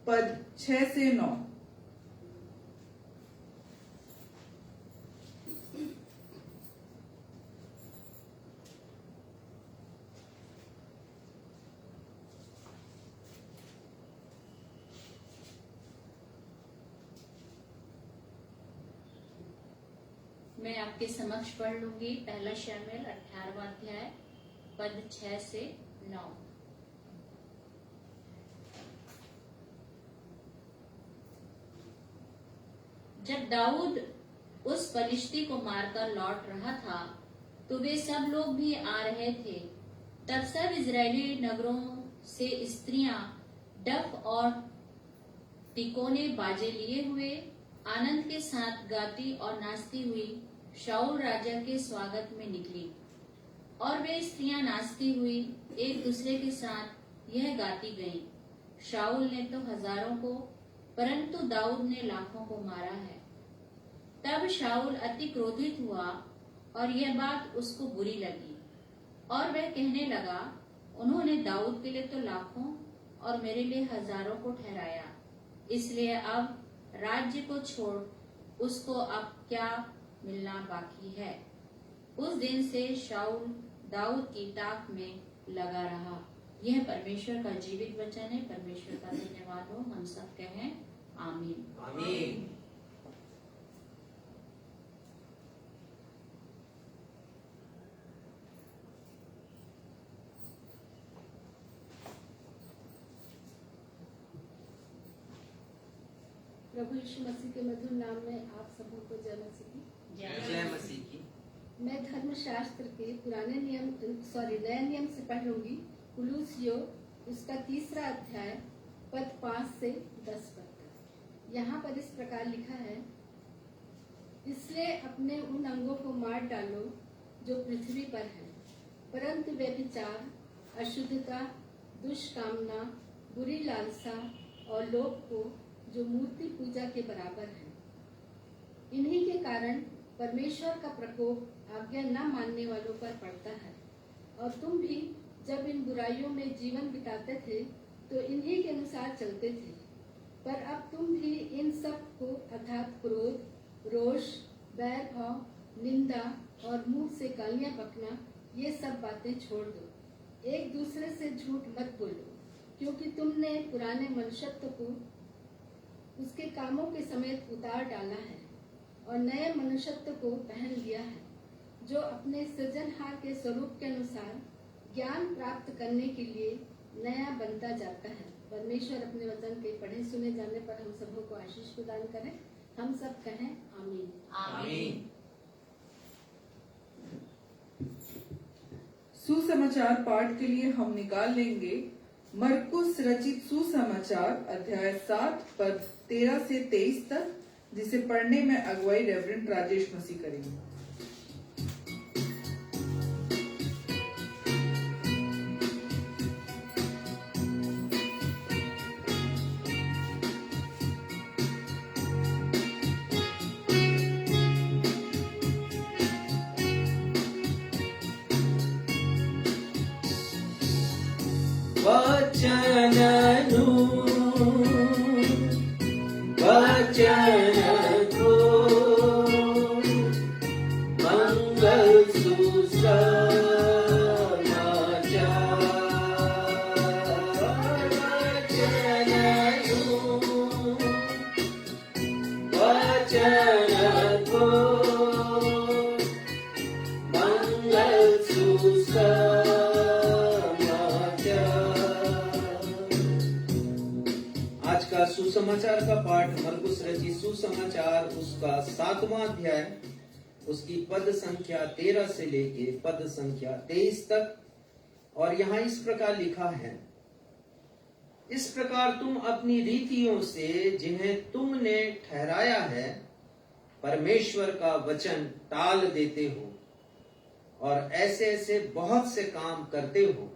B: पद 6 से 9।
D: मैं आपके समक्ष पढ़ लूंगी पहला शमूएल 18वां अध्याय पद 6 से 9। जब दाऊद उस फलिश्ती को मारकर लौट रहा था तो वे सब लोग भी आ रहे थे। तब सब इजरायली नगरों से स्त्रियां डफ और तिकोने बाजे लिए हुए आनंद के साथ गाती और नाचती हुई शाऊल राजा के स्वागत में निकली। और वे स्त्रियां नाचती हुई एक दूसरे के साथ यह गाती गईं, शाऊल ने तो हजारों को परंतु दाऊद ने लाखों को मारा है। तब शाऊल अति क्रोधित हुआ और यह बात उसको बुरी लगी और वह कहने लगा, उन्होंने दाऊद के लिए तो लाखों और मेरे लिए हजारों को ठहराया, इसलिए अब राज्य को छोड़ उसको अब क्या मिलना बाकी है। उस दिन से शाऊल दाऊद की ताक में लगा रहा। यह परमेश्वर का जीवित वचन है। परमेश्वर का धन्यवाद हो। हम सब कहें आमीन।
A: आमीन।
E: प्रभु यीशु मसीह के मधुर नाम में आप सबों को जय मसीह की।
A: जय मसीह की।
E: मैं धर्मशास्त्र के नए नियम से पढ़ूंगी कुलुसियों उसका 3रा अध्याय पद 5 से 10 पद तक। यहाँ पर इस प्रकार लिखा है, इसलिए अपने उन अंगों को मार डालो जो पृथ्वी पर है, परंतु व्यभिचार, अशुद्धता, दुष्कामना, बुरी लालसा और लोभ को जो मूर्ति पूजा के बराबर है। इन्हीं के कारण परमेश्वर का प्रकोप आज्ञा न मानने वालों पर पड़ता है। और तुम भी जब इन बुराइयों में जीवन बिताते थे तो इन्हीं के अनुसार चलते थे, पर अब तुम भी इन सब को अर्थात क्रोध, रोष, बैर भाव, निंदा और मुंह से गालियां बकना, ये सब बातें छोड़ दो। एक दूसरे से झूठ मत बोलो, क्योंकि तुमने पुराने मनुष्यत्व को उसके कामों के समेत उतार डाला है और नए मनुष्यत्व को पहन लिया है, जो अपने सृजनहार के स्वरूप के अनुसार ज्ञान प्राप्त करने के लिए नया बनता जाता है। परमेश्वर अपने वचन के पढ़े सुने जाने पर हम सबों को आशीष प्रदान करें। हम सब कहें आमीन।
A: आमीन।
B: सुसमाचार पाठ के लिए हम निकाल लेंगे मरकुस रचित सुसमाचार अध्याय 7 पद 13 से 23 तक, जिसे पढ़ने में अगुवाई रेवरेंड राजेश मसीह करेंगे।
A: वचननु वचन को मंगल सुसमाचार। वचननु वचन को मंगल सुसमाचार। आज का सुसमाचार का पाठ मरकुस रचित सुसमाचार उसका 7वां अध्याय, उसकी पद संख्या 13 से लेके पद संख्या 23 तक। और यहाँ इस प्रकार लिखा है, इस प्रकार तुम अपनी रीतियों से जिन्हें तुमने ठहराया है परमेश्वर का वचन टाल देते हो और ऐसे ऐसे बहुत से काम करते हो।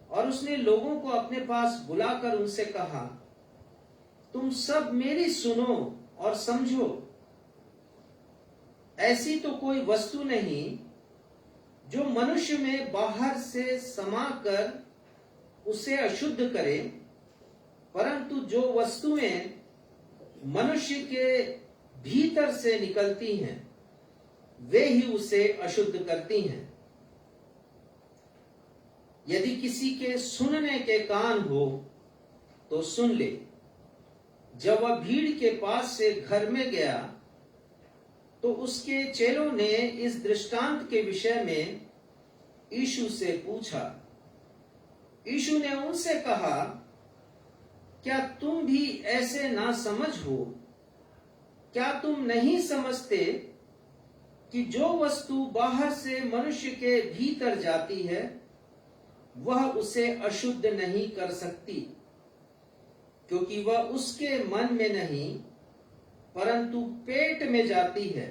A: और उसने लोगों को अपने पास बुलाकर उनसे कहा, तुम सब मेरी सुनो और समझो। ऐसी तो कोई वस्तु नहीं जो मनुष्य में बाहर से समाकर उसे अशुद्ध करे, परंतु जो वस्तुएं मनुष्य के भीतर से निकलती हैं वे ही उसे अशुद्ध करती हैं। यदि किसी के सुनने के कान हो तो सुन ले। जब वह भीड़ के पास से घर में गया तो उसके चेलों ने इस दृष्टांत के विषय में यीशु से पूछा। यीशु ने उनसे कहा, क्या तुम भी ऐसे ना समझ हो? क्या तुम नहीं समझते कि जो वस्तु बाहर से मनुष्य के भीतर जाती है वह उसे अशुद्ध नहीं कर सकती, क्योंकि वह उसके मन में नहीं परंतु पेट में जाती है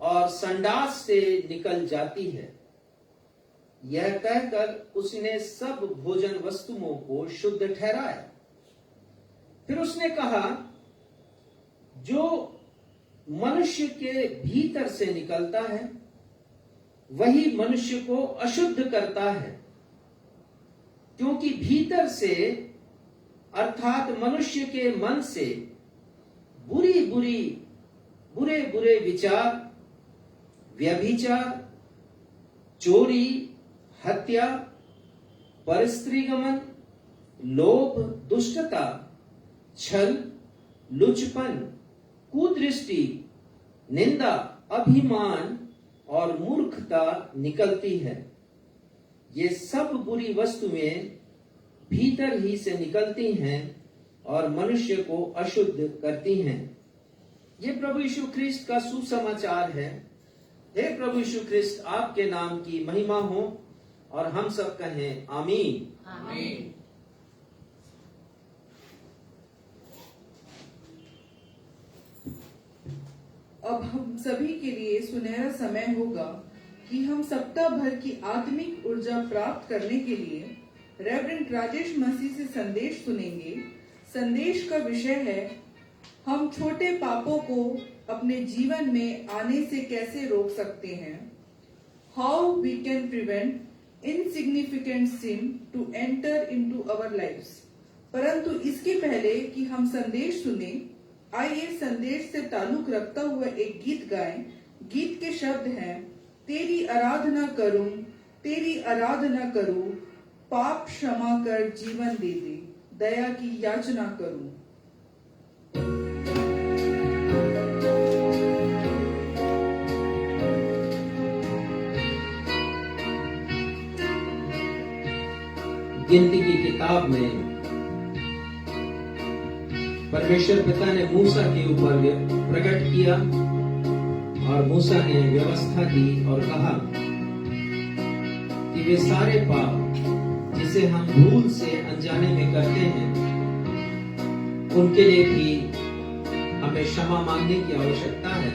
A: और संडास से निकल जाती है। यह कहकर उसने सब भोजन वस्तुओं को शुद्ध ठहराया। फिर उसने कहा, जो मनुष्य के भीतर से निकलता है वही मनुष्य को अशुद्ध करता है, क्योंकि भीतर से अर्थात मनुष्य के मन से बुरे बुरे विचार, व्यभिचार, चोरी, हत्या, परस्त्रीगमन, लोभ, दुष्टता, छल, लुचपन, कुदृष्टि, निंदा, अभिमान और मूर्खता निकलती है। ये सब बुरी वस्तुएं भीतर ही से निकलती हैं और मनुष्य को अशुद्ध करती हैं। ये प्रभु यीशु ख्रिस्त का सुसमाचार है। हे प्रभु यीशु ख्रिस्त, आपके नाम की महिमा हो और हम सब कहें आमीन।
D: आमीन।
B: अब हम सभी के लिए सुनहरा समय होगा कि हम सप्ताह भर की आत्मिक ऊर्जा प्राप्त करने के लिए रेवरेंड राजेश मसीह से संदेश सुनेंगे। संदेश का विषय है, हम छोटे पापों को अपने जीवन में आने से कैसे रोक सकते हैं। How we can prevent insignificant sin to enter into our lives. परंतु इसके पहले कि हम संदेश सुने, आइए संदेश से ताल्लुक रखता हुआ एक गीत गाएं। गीत के शब्द हैं, तेरी आराधना करूं, तेरी आराधना करूं, पाप क्षमा कर जीवन दे दे, दया की याचना करूं।
A: गिनती की किताब में परमेश्वर पिता ने मूसा के ऊपर प्रकट किया और मूसा ने व्यवस्था दी और कहा कि वे सारे पाप जिसे हम भूल से अनजाने में करते हैं उनके लिए भी हमें क्षमा मांगने की आवश्यकता है,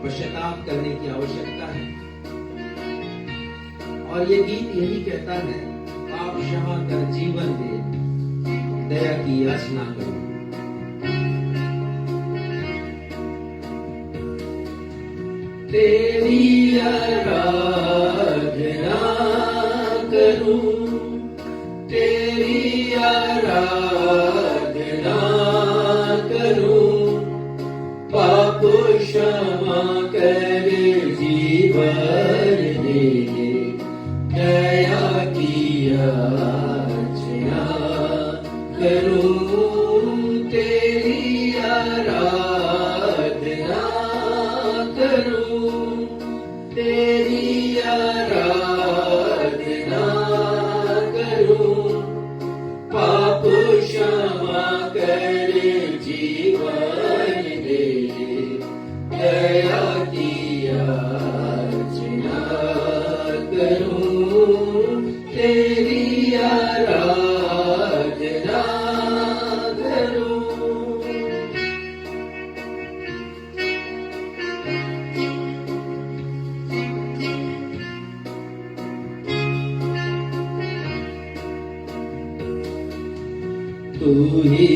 A: पश्चाताप करने की आवश्यकता है। और ये गीत यही कहता है, पाप क्षमा कर जीवन दे, दया की याचना करो।
C: तेरी आराधना करूं, तेरी आराधना करूं, पाप क्षमा कर जीवन दे, दया की याचना करूं, तेरी आराधना करूं, तेरी आराधना करूं, पाप क्षमा कर जीवन दे, दया की याचना करूं, तेरी आराधना करूं। तू ही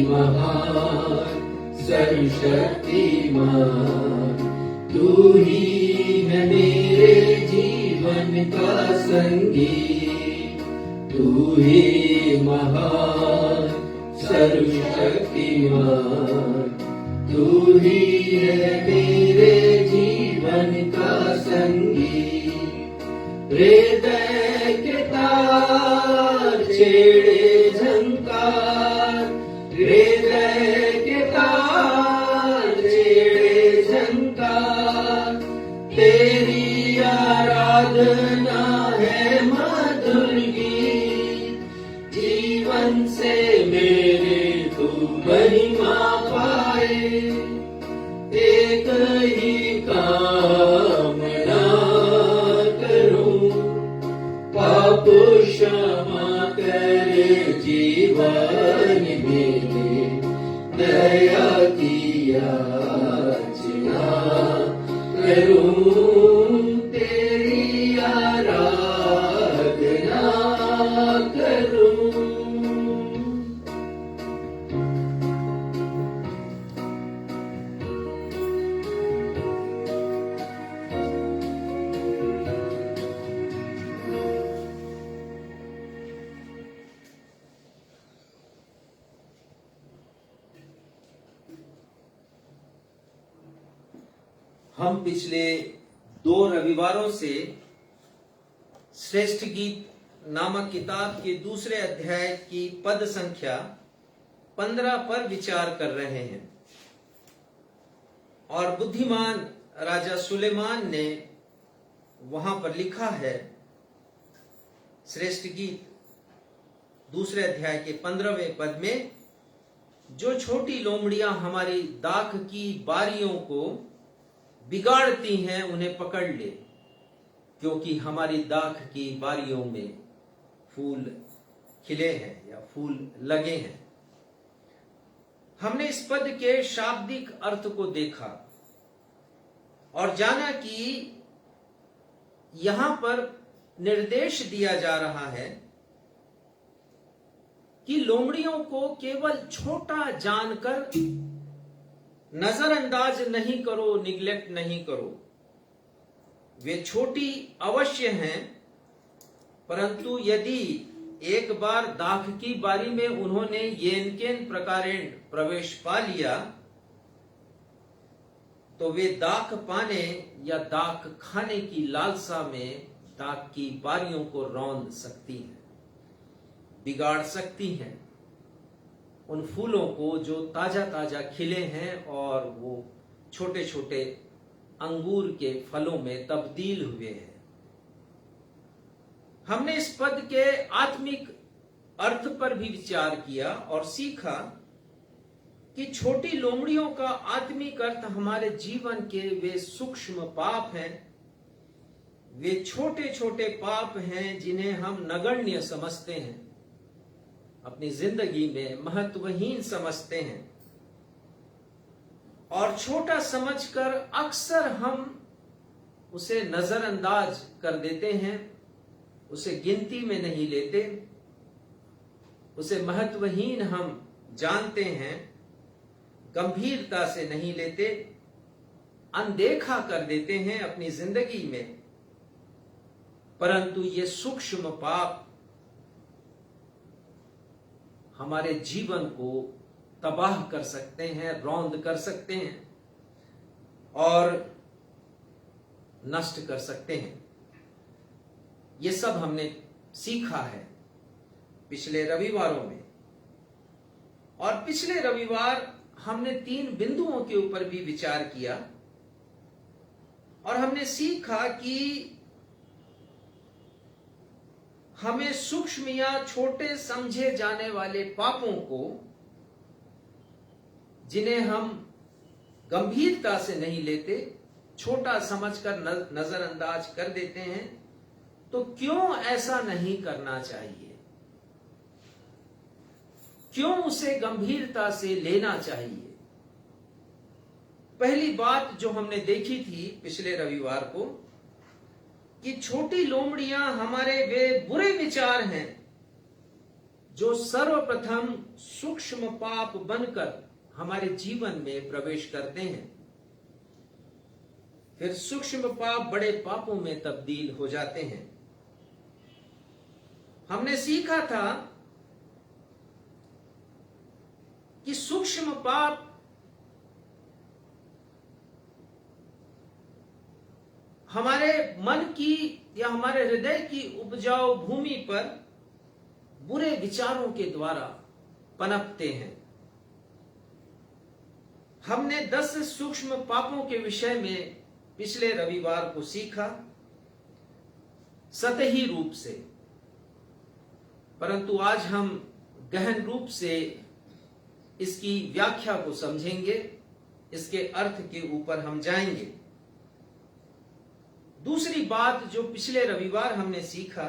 C: महान सर्वशक्तिमान, तू ही है मेरे जीवन का संगी, तू ही महान सर्वशक्तिमान, तू ही है मेरे जीवन का संगी। हृदय के तार छेड़े झंकार, हृदय के तार छेड़े झंकार, तेरी आराधना है मधुर गीत, जीवन से मेरे तू महिमा पाए, एक ही कामना करूं, पाप क्षमा कर जीवन मेरे, दया की याचना करूं, तेरी आराधना करूं।
A: हम पिछले 2 रविवारों से श्रेष्ठ गीत नामक किताब के दूसरे अध्याय की पद संख्या 15 पर विचार कर रहे हैं और बुद्धिमान राजा सुलेमान ने वहां पर लिखा है, श्रेष्ठ गीत दूसरे अध्याय के 15वें पद में, जो छोटी लोमड़ियां हमारी दाख की बारियों को बिगाड़ती हैं उन्हें पकड़ ले, क्योंकि हमारी दाख की बारियों में फूल खिले हैं या फूल लगे हैं। हमने इस पद के शाब्दिक अर्थ को देखा और जाना कि यहां पर निर्देश दिया जा रहा है कि लोमड़ियों को केवल छोटा जानकर नजरअंदाज नहीं करो, निग्लेक्ट नहीं करो। वे छोटी अवश्य हैं, परंतु यदि एक बार दाख की बारी में उन्होंने येनकेन प्रकारेण प्रवेश पा लिया तो वे दाख पाने या दाख खाने की लालसा में दाख की बारियों को रौंद सकती हैं, बिगाड़ सकती हैं उन फूलों को जो ताजा ताजा खिले हैं और वो छोटे छोटे अंगूर के फलों में तब्दील हुए हैं। हमने इस पद के आत्मिक अर्थ पर भी विचार किया और सीखा कि छोटी लोमड़ियों का आत्मिक अर्थ हमारे जीवन के वे सूक्ष्म पाप हैं, वे छोटे छोटे पाप हैं जिन्हें हम नगण्य समझते हैं, अपनी जिंदगी में महत्वहीन समझते हैं, और छोटा समझकर अक्सर हम उसे नजरअंदाज कर देते हैं, उसे गिनती में नहीं लेते, उसे महत्वहीन हम जानते हैं, गंभीरता से नहीं लेते, अनदेखा कर देते हैं अपनी जिंदगी में। परंतु ये सूक्ष्म पाप हमारे जीवन को तबाह कर सकते हैं, रौंद कर सकते हैं और नष्ट कर सकते हैं। ये सब हमने सीखा है पिछले रविवारों में। और पिछले रविवार हमने 3 बिंदुओं के ऊपर भी विचार किया और हमने सीखा कि हमें सूक्ष्म या छोटे समझे जाने वाले पापों को, जिन्हें हम गंभीरता से नहीं लेते, छोटा समझकर नजरअंदाज कर देते हैं, तो क्यों ऐसा नहीं करना चाहिए, क्यों उसे गंभीरता से लेना चाहिए। पहली बात जो हमने देखी थी पिछले रविवार को कि छोटी लोमड़ियां हमारे वे बुरे विचार हैं जो सर्वप्रथम सूक्ष्म पाप बनकर हमारे जीवन में प्रवेश करते हैं, फिर सूक्ष्म पाप बड़े पापों में तब्दील हो जाते हैं। हमने सीखा था कि सूक्ष्म पाप हमारे मन की या हमारे हृदय की उपजाऊ भूमि पर बुरे विचारों के द्वारा पनपते हैं। हमने 10 सूक्ष्म पापों के विषय में पिछले रविवार को सीखा सतही रूप से, परंतु आज हम गहन रूप से इसकी व्याख्या को समझेंगे, इसके अर्थ के ऊपर हम जाएंगे। दूसरी बात जो पिछले रविवार हमने सीखा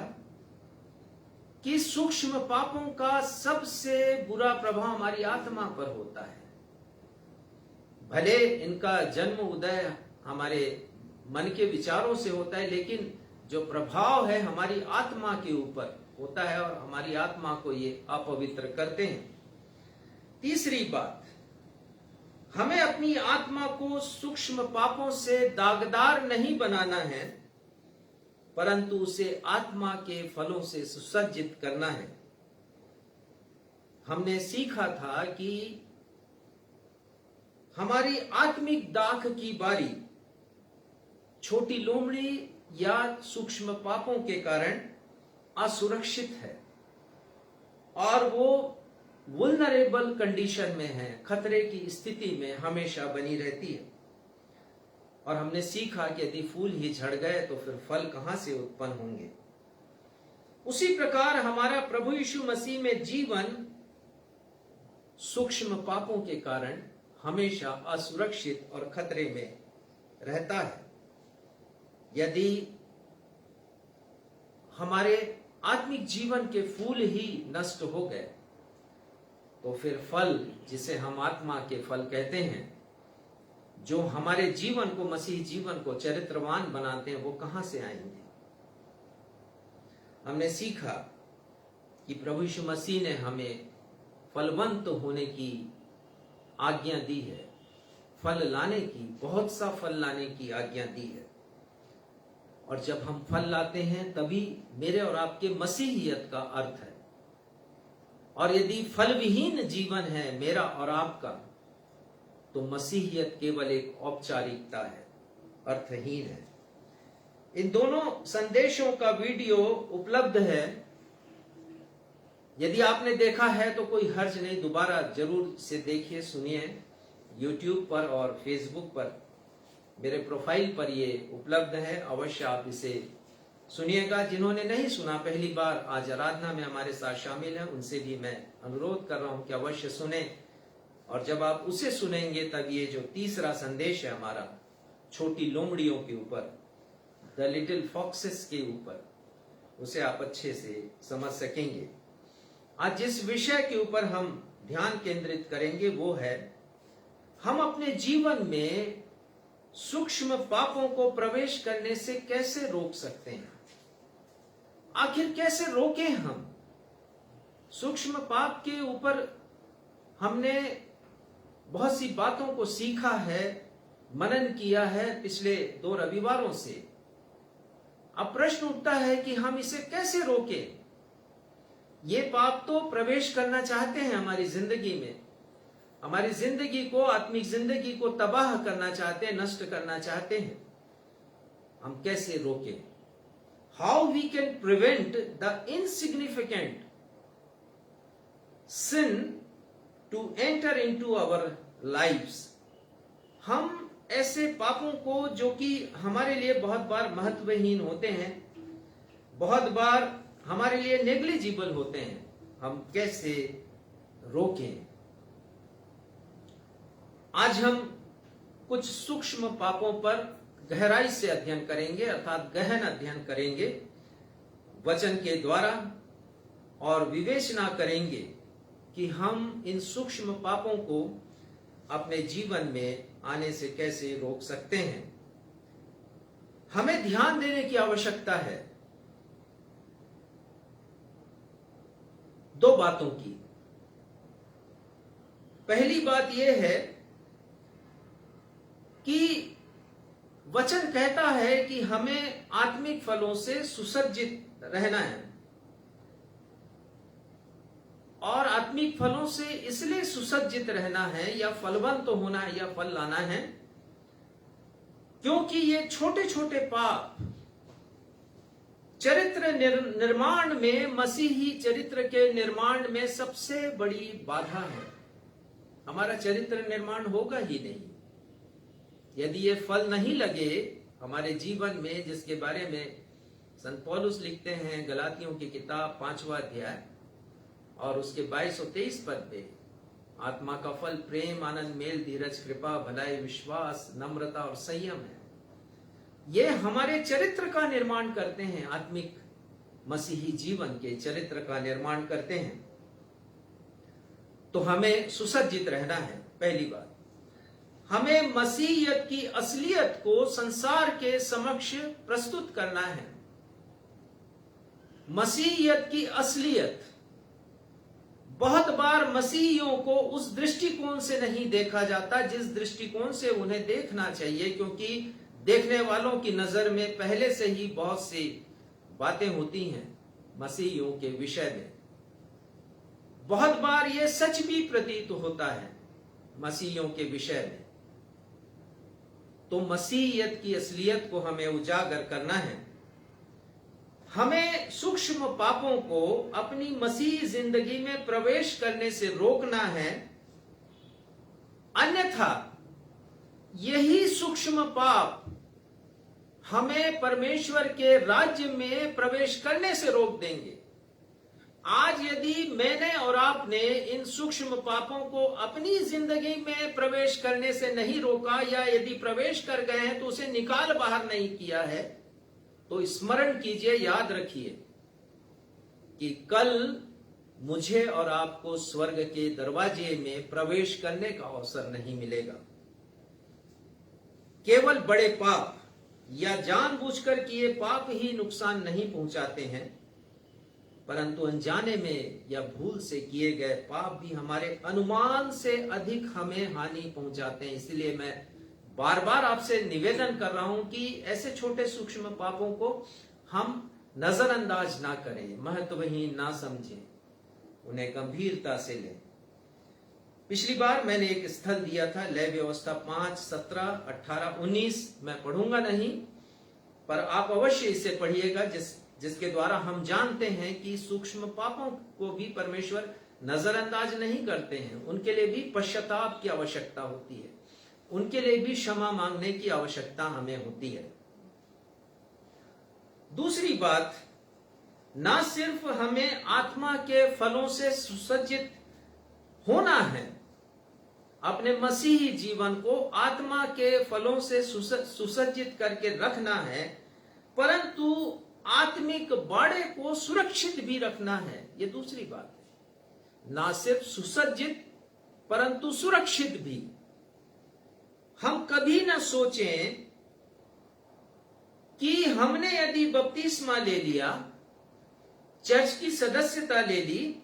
A: कि सूक्ष्म पापों का सबसे बुरा प्रभाव हमारी आत्मा पर होता है। भले इनका जन्म उदय हमारे मन के विचारों से होता है, लेकिन जो प्रभाव है हमारी आत्मा के ऊपर होता है और हमारी आत्मा को ये अपवित्र करते हैं। तीसरी बात, हमें अपनी आत्मा को सूक्ष्म पापों से दागदार नहीं बनाना है, परंतु उसे आत्मा के फलों से सुसज्जित करना है। हमने सीखा था कि हमारी आत्मिक दाख की बारी छोटी लोमड़ी या सूक्ष्म पापों के कारण असुरक्षित है और वो वुल्नरेबल कंडीशन में है, खतरे की स्थिति में हमेशा बनी रहती है। और हमने सीखा कि यदि फूल ही झड़ गए तो फिर फल कहां से उत्पन्न होंगे। उसी प्रकार हमारा प्रभु यीशु मसीह में जीवन सूक्ष्म पापों के कारण हमेशा असुरक्षित और खतरे में रहता है। यदि हमारे आत्मिक जीवन के फूल ही नष्ट हो गए तो फिर फल, जिसे हम आत्मा के फल कहते हैं, जो हमारे जीवन को, मसीह जीवन को चरित्रवान बनाते हैं, वो कहां से आएंगे। हमने सीखा कि प्रभु यीशु मसीह ने हमें फलवंत होने की आज्ञा दी है, फल लाने की, बहुत सा फल लाने की आज्ञा दी है। और जब हम फल लाते हैं तभी मेरे और आपके मसीहियत का अर्थ है। और यदि फल विहीन जीवन है मेरा और आपका, तो मसीहियत केवल एक औपचारिकता है, अर्थहीन है। इन दोनों संदेशों का वीडियो उपलब्ध है। यदि आपने देखा है तो कोई हर्ज नहीं, दोबारा जरूर से देखिए, सुनिए। YouTube पर और Facebook पर मेरे प्रोफाइल पर ये उपलब्ध है, अवश्य आप इसे सुनिएगा। जिन्होंने नहीं सुना, पहली बार आज आराधना में हमारे साथ शामिल हैं, उनसे भी मैं अनुरोध कर रहा हूं कि अवश्य सुने। और जब आप उसे सुनेंगे तब ये जो तीसरा संदेश है हमारा छोटी लोमड़ियों के ऊपर, द लिटिल फॉक्सेस के ऊपर, उसे आप अच्छे से समझ सकेंगे। आज जिस विषय के ऊपर हम ध्यान केंद्रित करेंगे वो है, हम अपने जीवन में सूक्ष्म पापों को प्रवेश करने से कैसे रोक सकते हैं। आखिर कैसे रोकें हम सूक्ष्म पाप के ऊपर। हमने बहुत सी बातों को सीखा है, मनन किया है पिछले 2 रविवारों से। अब प्रश्न उठता है कि हम इसे कैसे रोकें। ये पाप तो प्रवेश करना चाहते हैं हमारी जिंदगी में, हमारी जिंदगी को, आत्मिक जिंदगी को तबाह करना चाहते हैं, नष्ट करना चाहते हैं। हम कैसे रोकें? How we can prevent the insignificant sin to enter into our lives. हम ऐसे पापों को जो कि हमारे लिए बहुत बार महत्वहीन होते हैं, बहुत बार हमारे लिए नेग्लिजिबल होते हैं, हम कैसे रोकें। आज हम कुछ सूक्ष्म पापों पर गहराई से अध्ययन करेंगे, अर्थात गहन अध्ययन करेंगे वचन के द्वारा, और विवेचना करेंगे कि हम इन सूक्ष्म पापों को अपने जीवन में आने से कैसे रोक सकते हैं। हमें ध्यान देने की आवश्यकता है 2 बातों की। पहली बात यह है कि वचन कहता है कि हमें आत्मिक फलों से सुसज्जित रहना है, और आत्मिक फलों से इसलिए सुसज्जित रहना है या फलवंत तो होना है या फल लाना है, क्योंकि ये छोटे छोटे पाप चरित्र निर्माण में, मसीही चरित्र के निर्माण में सबसे बड़ी बाधा है। हमारा चरित्र निर्माण होगा ही नहीं यदि ये फल नहीं लगे हमारे जीवन में, जिसके बारे में संत पौलुस लिखते हैं गलातियों की किताब 5वां अध्याय और उसके 22 और 23 पद पे, आत्मा का फल प्रेम, आनंद, मेल, धीरज, कृपा, भलाई, विश्वास, नम्रता और संयम है। ये हमारे चरित्र का निर्माण करते हैं, आत्मिक मसीही जीवन के चरित्र का निर्माण करते हैं। तो हमें सुसज्जित रहना है। पहली बात, हमें मसीहियत की असलियत को संसार के समक्ष प्रस्तुत करना है। मसीहियत की असलियत, बहुत बार मसीहियों को उस दृष्टिकोण से नहीं देखा जाता जिस दृष्टिकोण से उन्हें देखना चाहिए, क्योंकि देखने वालों की नजर में पहले से ही बहुत सी बातें होती हैं मसीहियों के विषय में। बहुत बार यह सच भी प्रतीत होता है मसीहियों के विषय में। तो मसीहियत की असलियत को हमें उजागर करना है। हमें सूक्ष्म पापों को अपनी मसीह जिंदगी में प्रवेश करने से रोकना है, अन्यथा यही सूक्ष्म पाप हमें परमेश्वर के राज्य में प्रवेश करने से रोक देंगे। आज यदि मैंने और आपने इन सूक्ष्म पापों को अपनी जिंदगी में प्रवेश करने से नहीं रोका, या यदि प्रवेश कर गए हैं तो उसे निकाल बाहर नहीं किया है, तो स्मरण कीजिए, याद रखिए कि कल मुझे और आपको स्वर्ग के दरवाजे में प्रवेश करने का अवसर नहीं मिलेगा। केवल बड़े पाप या जानबूझकर किए पाप ही नुकसान नहीं पहुंचाते हैं, परंतु अनजाने में या भूल से किए गए पाप भी हमारे अनुमान से अधिक हमें हानि पहुंचाते हैं। इसलिए मैं बार बार आपसे निवेदन कर रहा हूं कि ऐसे छोटे सूक्ष्म पापों को हम नजरअंदाज ना करें, महत्वहीन ना समझें, उन्हें गंभीरता से लें। पिछली बार मैंने एक स्थल दिया था, लय व्यवस्था 5, 17, 18, 19। मैं पढ़ूंगा नहीं, पर आप अवश्य इसे पढ़िएगा, जिसके द्वारा हम जानते हैं कि सूक्ष्म पापों को भी परमेश्वर नजरअंदाज नहीं करते हैं। उनके लिए भी पश्चाताप की आवश्यकता होती है, उनके लिए भी क्षमा मांगने की आवश्यकता हमें होती है। दूसरी बात, ना सिर्फ हमें आत्मा के फलों से सुसज्जित होना है, अपने मसीही जीवन को आत्मा के फलों से सुसज्जित करके रखना है, परंतु आत्मिक बाड़े को सुरक्षित भी रखना है। ये दूसरी बात है। ना सिर्फ सुसज्जित परंतु सुरक्षित भी। हम कभी ना सोचें कि हमने यदि बपतिस्मा ले लिया, चर्च की सदस्यता ले ली,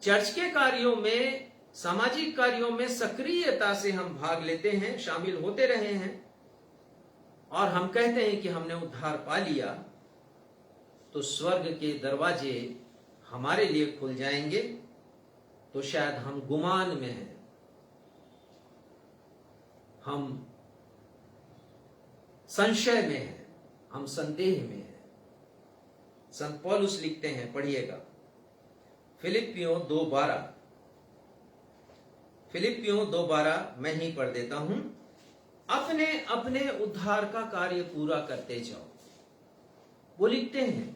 A: चर्च के कार्यों में, सामाजिक कार्यों में सक्रियता से हम भाग लेते हैं, शामिल होते रहे हैं, और हम कहते हैं कि हमने उद्धार पा लिया, तो स्वर्ग के दरवाजे हमारे लिए खुल जाएंगे, तो शायद हम गुमान में हैं, हम संशय में हैं, हम संदेह में हैं। संत पौलुस लिखते हैं, पढ़िएगा, फिलिपियों 2:12, फिलिपियों 2:12 मैं ही पढ़ देता हूं। अपने अपने उद्धार का कार्य पूरा करते जाओ। वो लिखते हैं,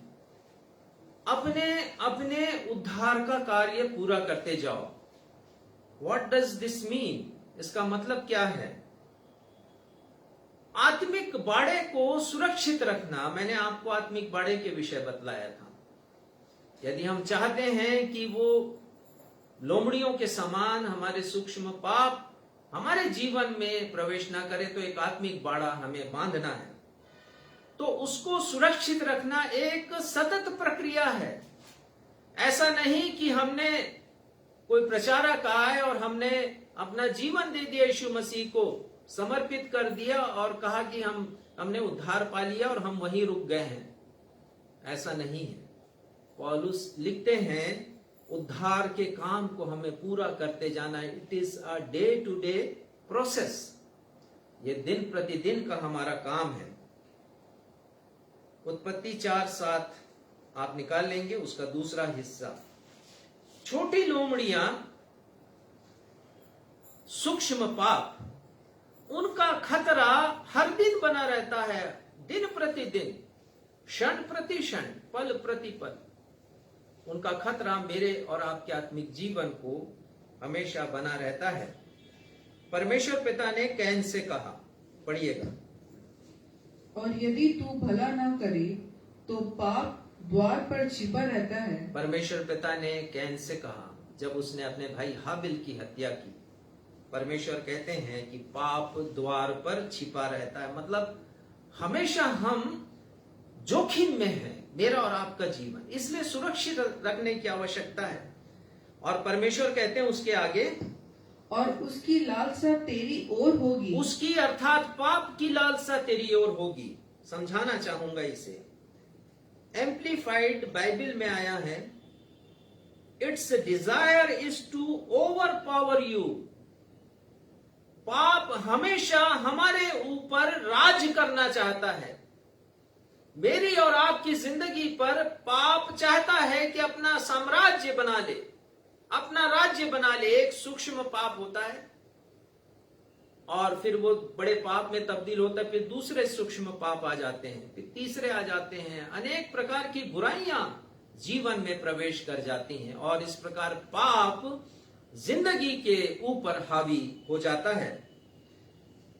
A: अपने अपने उद्धार का कार्य पूरा करते जाओ। What does this mean? इसका मतलब क्या है? आत्मिक बाड़े को सुरक्षित रखना। मैंने आपको आत्मिक बाड़े के विषय बतलाया था। यदि हम चाहते हैं कि वो लोमड़ियों के समान हमारे सूक्ष्म पाप हमारे जीवन में प्रवेश ना करे, तो एक आत्मिक बाड़ा हमें बांधना है। तो उसको सुरक्षित रखना एक सतत प्रक्रिया है। ऐसा नहीं कि हमने कोई प्रचारक आए और हमने अपना जीवन दे दिया, यीशु मसीह को समर्पित कर दिया और कहा कि हमने उद्धार पा लिया और हम वहीं रुक गए हैं। ऐसा नहीं है। पौलुस लिखते हैं, उद्धार के काम को हमें पूरा करते जाना है। It is a day to day process. ये दिन प्रतिदिन का हमारा काम है। उत्पत्ति 4:7 आप निकाल लेंगे, उसका दूसरा हिस्सा। छोटी लोमड़ियां, सूक्ष्म पाप, उनका खतरा हर दिन बना रहता है, दिन प्रतिदिन, क्षण प्रति क्षण, पल प्रति पल। उनका खतरा मेरे और आपके आत्मिक जीवन को हमेशा बना रहता है। परमेश्वर पिता ने कैन से कहा, पढ़िएगा,
B: और यदि तू भला ना करे तो पाप द्वार पर छिपा रहता है।
A: परमेश्वर पिता ने कैन से कहा जब उसने अपने भाई हाबिल की हत्या की। परमेश्वर कहते हैं कि पाप द्वार पर छिपा रहता है, मतलब हमेशा हम जोखिम में हैं, मेरा और आपका जीवन, इसलिए सुरक्षित रखने की आवश्यकता है। और परमेश्वर कहते हैं उसके आगे,
B: और उसकी लालसा तेरी ओर होगी।
A: उसकी अर्थात पाप की लालसा तेरी ओर होगी। समझाना चाहूंगा इसे। एम्प्लीफाइड बाइबल में आया है, its desire is to overpower you. पाप हमेशा हमारे ऊपर राज करना चाहता है। मेरी और आपकी जिंदगी पर पाप चाहता है कि अपना साम्राज्य बना ले, अपना राज्य बना ले। एक सूक्ष्म पाप होता है और फिर वो बड़े पाप में तब्दील होता है, फिर दूसरे सूक्ष्म पाप आ जाते हैं, फिर तीसरे आ जाते हैं। अनेक प्रकार की बुराइयां जीवन में प्रवेश कर जाती हैं और इस प्रकार पाप जिंदगी के ऊपर हावी हो जाता है।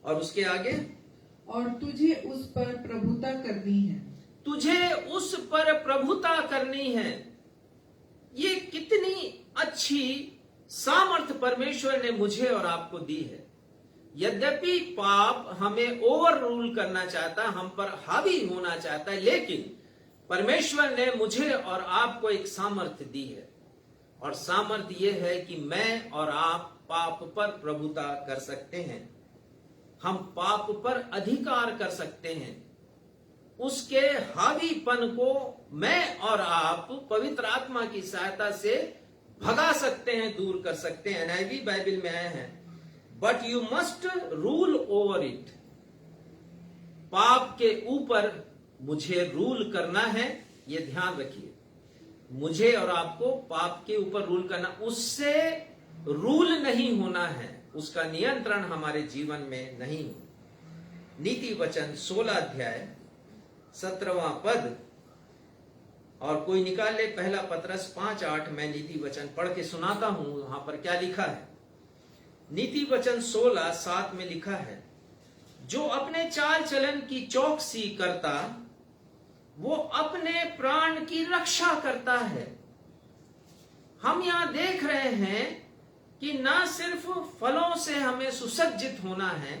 A: और उसके आगे,
B: और तुझे उस पर प्रभुता करनी है।
A: तुझे उस पर प्रभुता करनी है। ये कितनी अच्छी सामर्थ परमेश्वर ने मुझे और आपको दी है। यद्यपि पाप हमें ओवर रूल करना चाहता है, हम पर हावी होना चाहता है, लेकिन परमेश्वर ने मुझे और आपको एक सामर्थ दी है। और सामर्थ यह है कि मैं और आप पाप पर प्रभुता कर सकते हैं। हम पाप पर अधिकार कर सकते हैं। उसके हावीपन को मैं और आप पवित्र आत्मा की सहायता से भगा सकते हैं, दूर कर सकते हैं। NIV बाइबल में आया है, but you must rule over it. पाप के ऊपर मुझे रूल करना है, ये ध्यान रखिए। मुझे और आपको पाप के ऊपर रूल करना, उससे रूल नहीं होना है, उसका नियंत्रण हमारे जीवन में नहीं हो। नीति वचन 16 अध्याय 17वां पद। और कोई निकाल ले पहला पतरस 5:8। मैं नीति वचन पढ़ के सुनाता हूं, वहां पर क्या लिखा है। नीति वचन 16:7 में लिखा है, जो अपने चाल चलन की चौकसी करता वो अपने प्राण की रक्षा करता है। हम यहां देख रहे हैं कि ना सिर्फ फलों से हमें सुसज्जित होना है,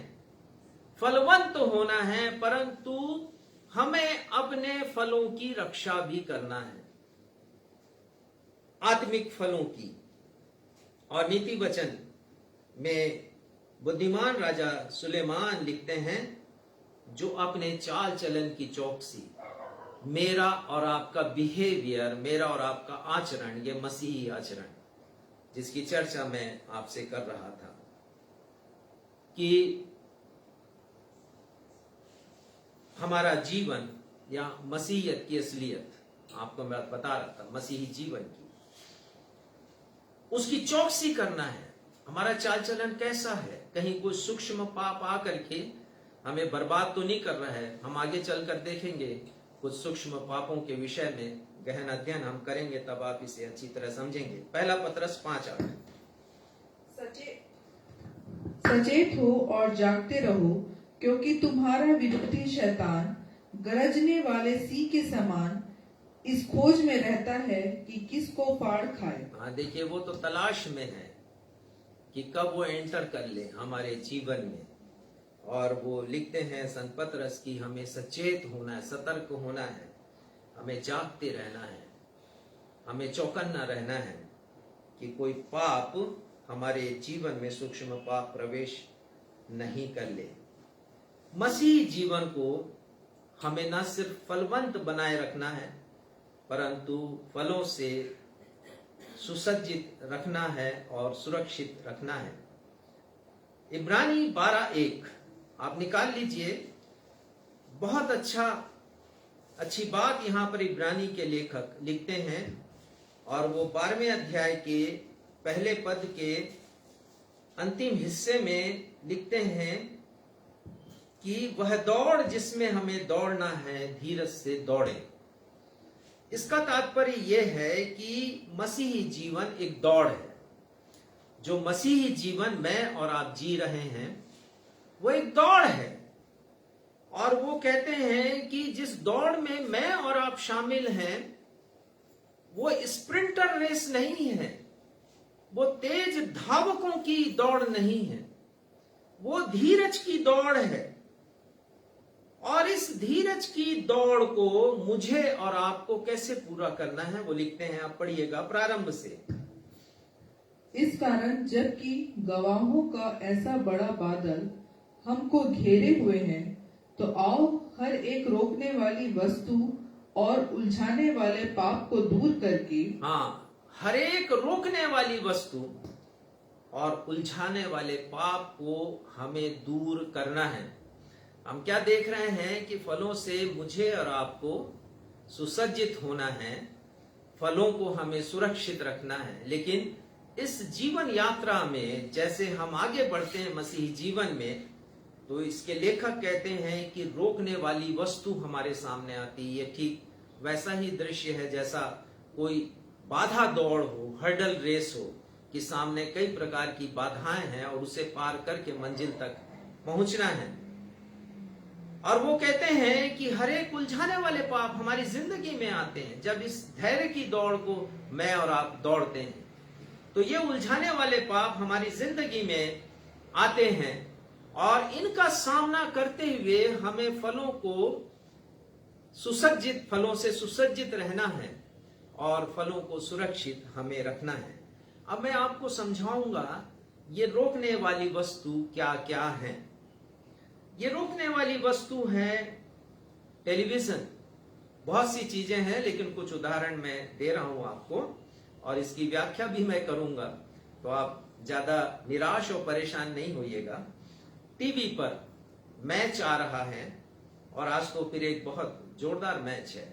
A: फलवंत होना है, परंतु हमें अपने फलों की रक्षा भी करना है, आत्मिक फलों की। और नीति वचन में बुद्धिमान राजा सुलेमान लिखते हैं, जो अपने चाल चलन की चौकसी, मेरा और आपका बिहेवियर, मेरा और आपका आचरण, ये मसीही आचरण जिसकी चर्चा मैं आपसे कर रहा था, कि हमारा जीवन या मसीहियत की असलियत, आपको मैं बता रहा था मसीही जीवन की, उसकी चौकसी करना है। हमारा चाल चलन कैसा है, कहीं कोई सूक्ष्म पाप आकर के हमें बर्बाद तो नहीं कर रहा है। हम आगे चलकर देखेंगे कुछ सूक्ष्म पापों के विषय में गहन अध्ययन हम करेंगे, तब आप इसे अच्छी तरह समझेंगे। पहला पतरस 5:8।
B: सचेत हो और जागते रहो, क्योंकि तुम्हारा विरोधी शैतान गरजने वाले सिंह के समान इस खोज में रहता है कि किसको फाड़ खाए।
A: हाँ, देखिए वो तो तलाश में है कि कब वो एंटर कर ले हमारे जीवन में। और वो लिखते हैं संत पतरस की हमें सचेत होना है, सतर्क होना है, हमें जागते रहना है, हमें चौकन्ना रहना है कि कोई पाप हमारे जीवन में, सूक्ष्म पाप प्रवेश नहीं कर ले। मसीह जीवन को हमें न सिर्फ फलवंत बनाए रखना है, परंतु फलों से सुसज्जित रखना है और सुरक्षित रखना है। इब्रानी 12:1 आप निकाल लीजिए। बहुत अच्छी बात यहां पर इब्रानी के लेखक लिखते हैं, और वो 12वें अध्याय के पहले पद के अंतिम हिस्से में लिखते हैं कि वह दौड़ जिसमें हमें दौड़ना है, धीरज से दौड़े। इसका तात्पर्य यह है कि मसीही जीवन एक दौड़ है। जो मसीही जीवन मैं और आप जी रहे हैं वो एक दौड़ है। और वो कहते हैं कि जिस दौड़ में मैं और आप शामिल हैं वो स्प्रिंटर रेस नहीं है, वो तेज धावकों की दौड़ नहीं है, वो धीरज की दौड़ है। और इस धीरज की दौड़ को मुझे और आपको कैसे पूरा करना है वो लिखते हैं, आप पढ़िएगा प्रारंभ से।
B: इस कारण जबकि गवाहों का ऐसा बड़ा बादल हमको घेरे हुए हैं, तो आओ हर एक रोकने वाली वस्तु और उलझाने वाले पाप को दूर करके,
A: हाँ, हर एक रोकने वाली वस्तु और उलझाने वाले पाप को हमें दूर करना है। हम क्या देख रहे हैं कि फलों से मुझे और आपको सुसज्जित होना है, फलों को हमें सुरक्षित रखना है। लेकिन इस जीवन यात्रा में जैसे हम आगे बढ़ते हैं मसीही जीवन में, तो इसके लेखक कहते हैं कि रोकने वाली वस्तु हमारे सामने आती है। ठीक वैसा ही दृश्य है जैसा कोई बाधा दौड़ हो, हर्डल रेस हो, कि सामने कई प्रकार की बाधाएं हैं और उसे पार करके मंजिल तक पहुंचना है। और वो कहते हैं कि हर एक उलझाने वाले पाप हमारी जिंदगी में आते हैं। जब इस धैर्य की दौड़ को मैं और आप दौड़ते हैं, तो ये उलझाने वाले पाप हमारी जिंदगी में आते हैं, और इनका सामना करते हुए हमें फलों को सुसज्जित, फलों से सुसज्जित रहना है और फलों को सुरक्षित हमें रखना है। अब मैं आपको समझाऊंगा ये रोकने वाली वस्तु क्या क्या है। ये रोकने वाली वस्तु है टेलीविजन, बहुत सी चीजें हैं, लेकिन कुछ उदाहरण मैं दे रहा हूं आपको, और इसकी व्याख्या भी मैं करूंगा, तो आप ज्यादा निराश और परेशान नहीं होइएगा। टीवी पर मैच आ रहा है, और आज तो फिर एक बहुत जोरदार मैच है,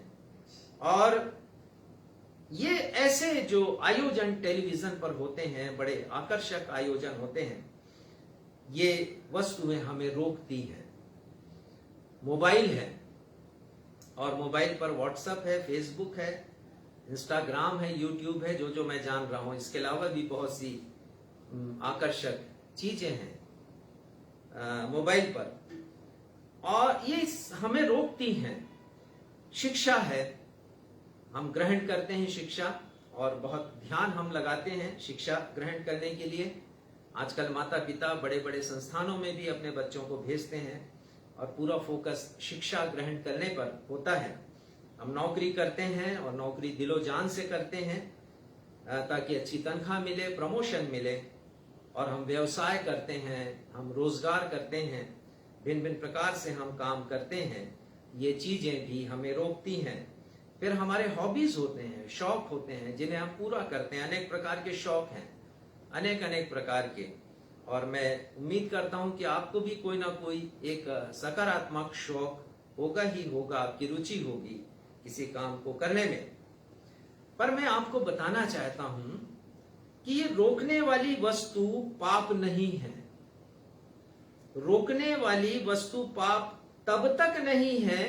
A: और ये ऐसे जो आयोजन टेलीविजन पर होते हैं, बड़े आकर्षक आयोजन होते हैं, ये वस्तुएं हमें रोकती हैं। मोबाइल है, और मोबाइल पर व्हाट्सएप है, फेसबुक है, इंस्टाग्राम है, यूट्यूब है, जो मैं जान रहा हूं। इसके अलावा भी बहुत सी आकर्षक चीजें हैं मोबाइल पर, और ये हमें रोकती हैं। शिक्षा है, हम ग्रहण करते हैं शिक्षा, और बहुत ध्यान हम लगाते हैं शिक्षा ग्रहण करने के लिए। आजकल माता पिता बड़े बड़े संस्थानों में भी अपने बच्चों को भेजते हैं और पूरा फोकस शिक्षा ग्रहण करने पर होता है। हम नौकरी करते हैं और नौकरी दिलो जान से करते हैं ताकि अच्छी तनख्वाह मिले, प्रमोशन मिले, और हम व्यवसाय करते हैं, हम रोजगार करते हैं, भिन्न भिन्न प्रकार से हम काम करते हैं। ये चीजें भी हमें रोकती हैं। फिर हमारे हॉबीज होते हैं, शौक होते हैं, जिन्हें हम पूरा करते हैं। अनेक प्रकार के शौक हैं, अनेक प्रकार के, और मैं उम्मीद करता हूं कि आपको भी कोई ना कोई एक सकारात्मक शौक होगा ही होगा, आपकी रुचि होगी किसी काम को करने में। पर मैं आपको बताना चाहता हूं कि ये रोकने वाली वस्तु पाप नहीं है। रोकने वाली वस्तु पाप तब तक नहीं है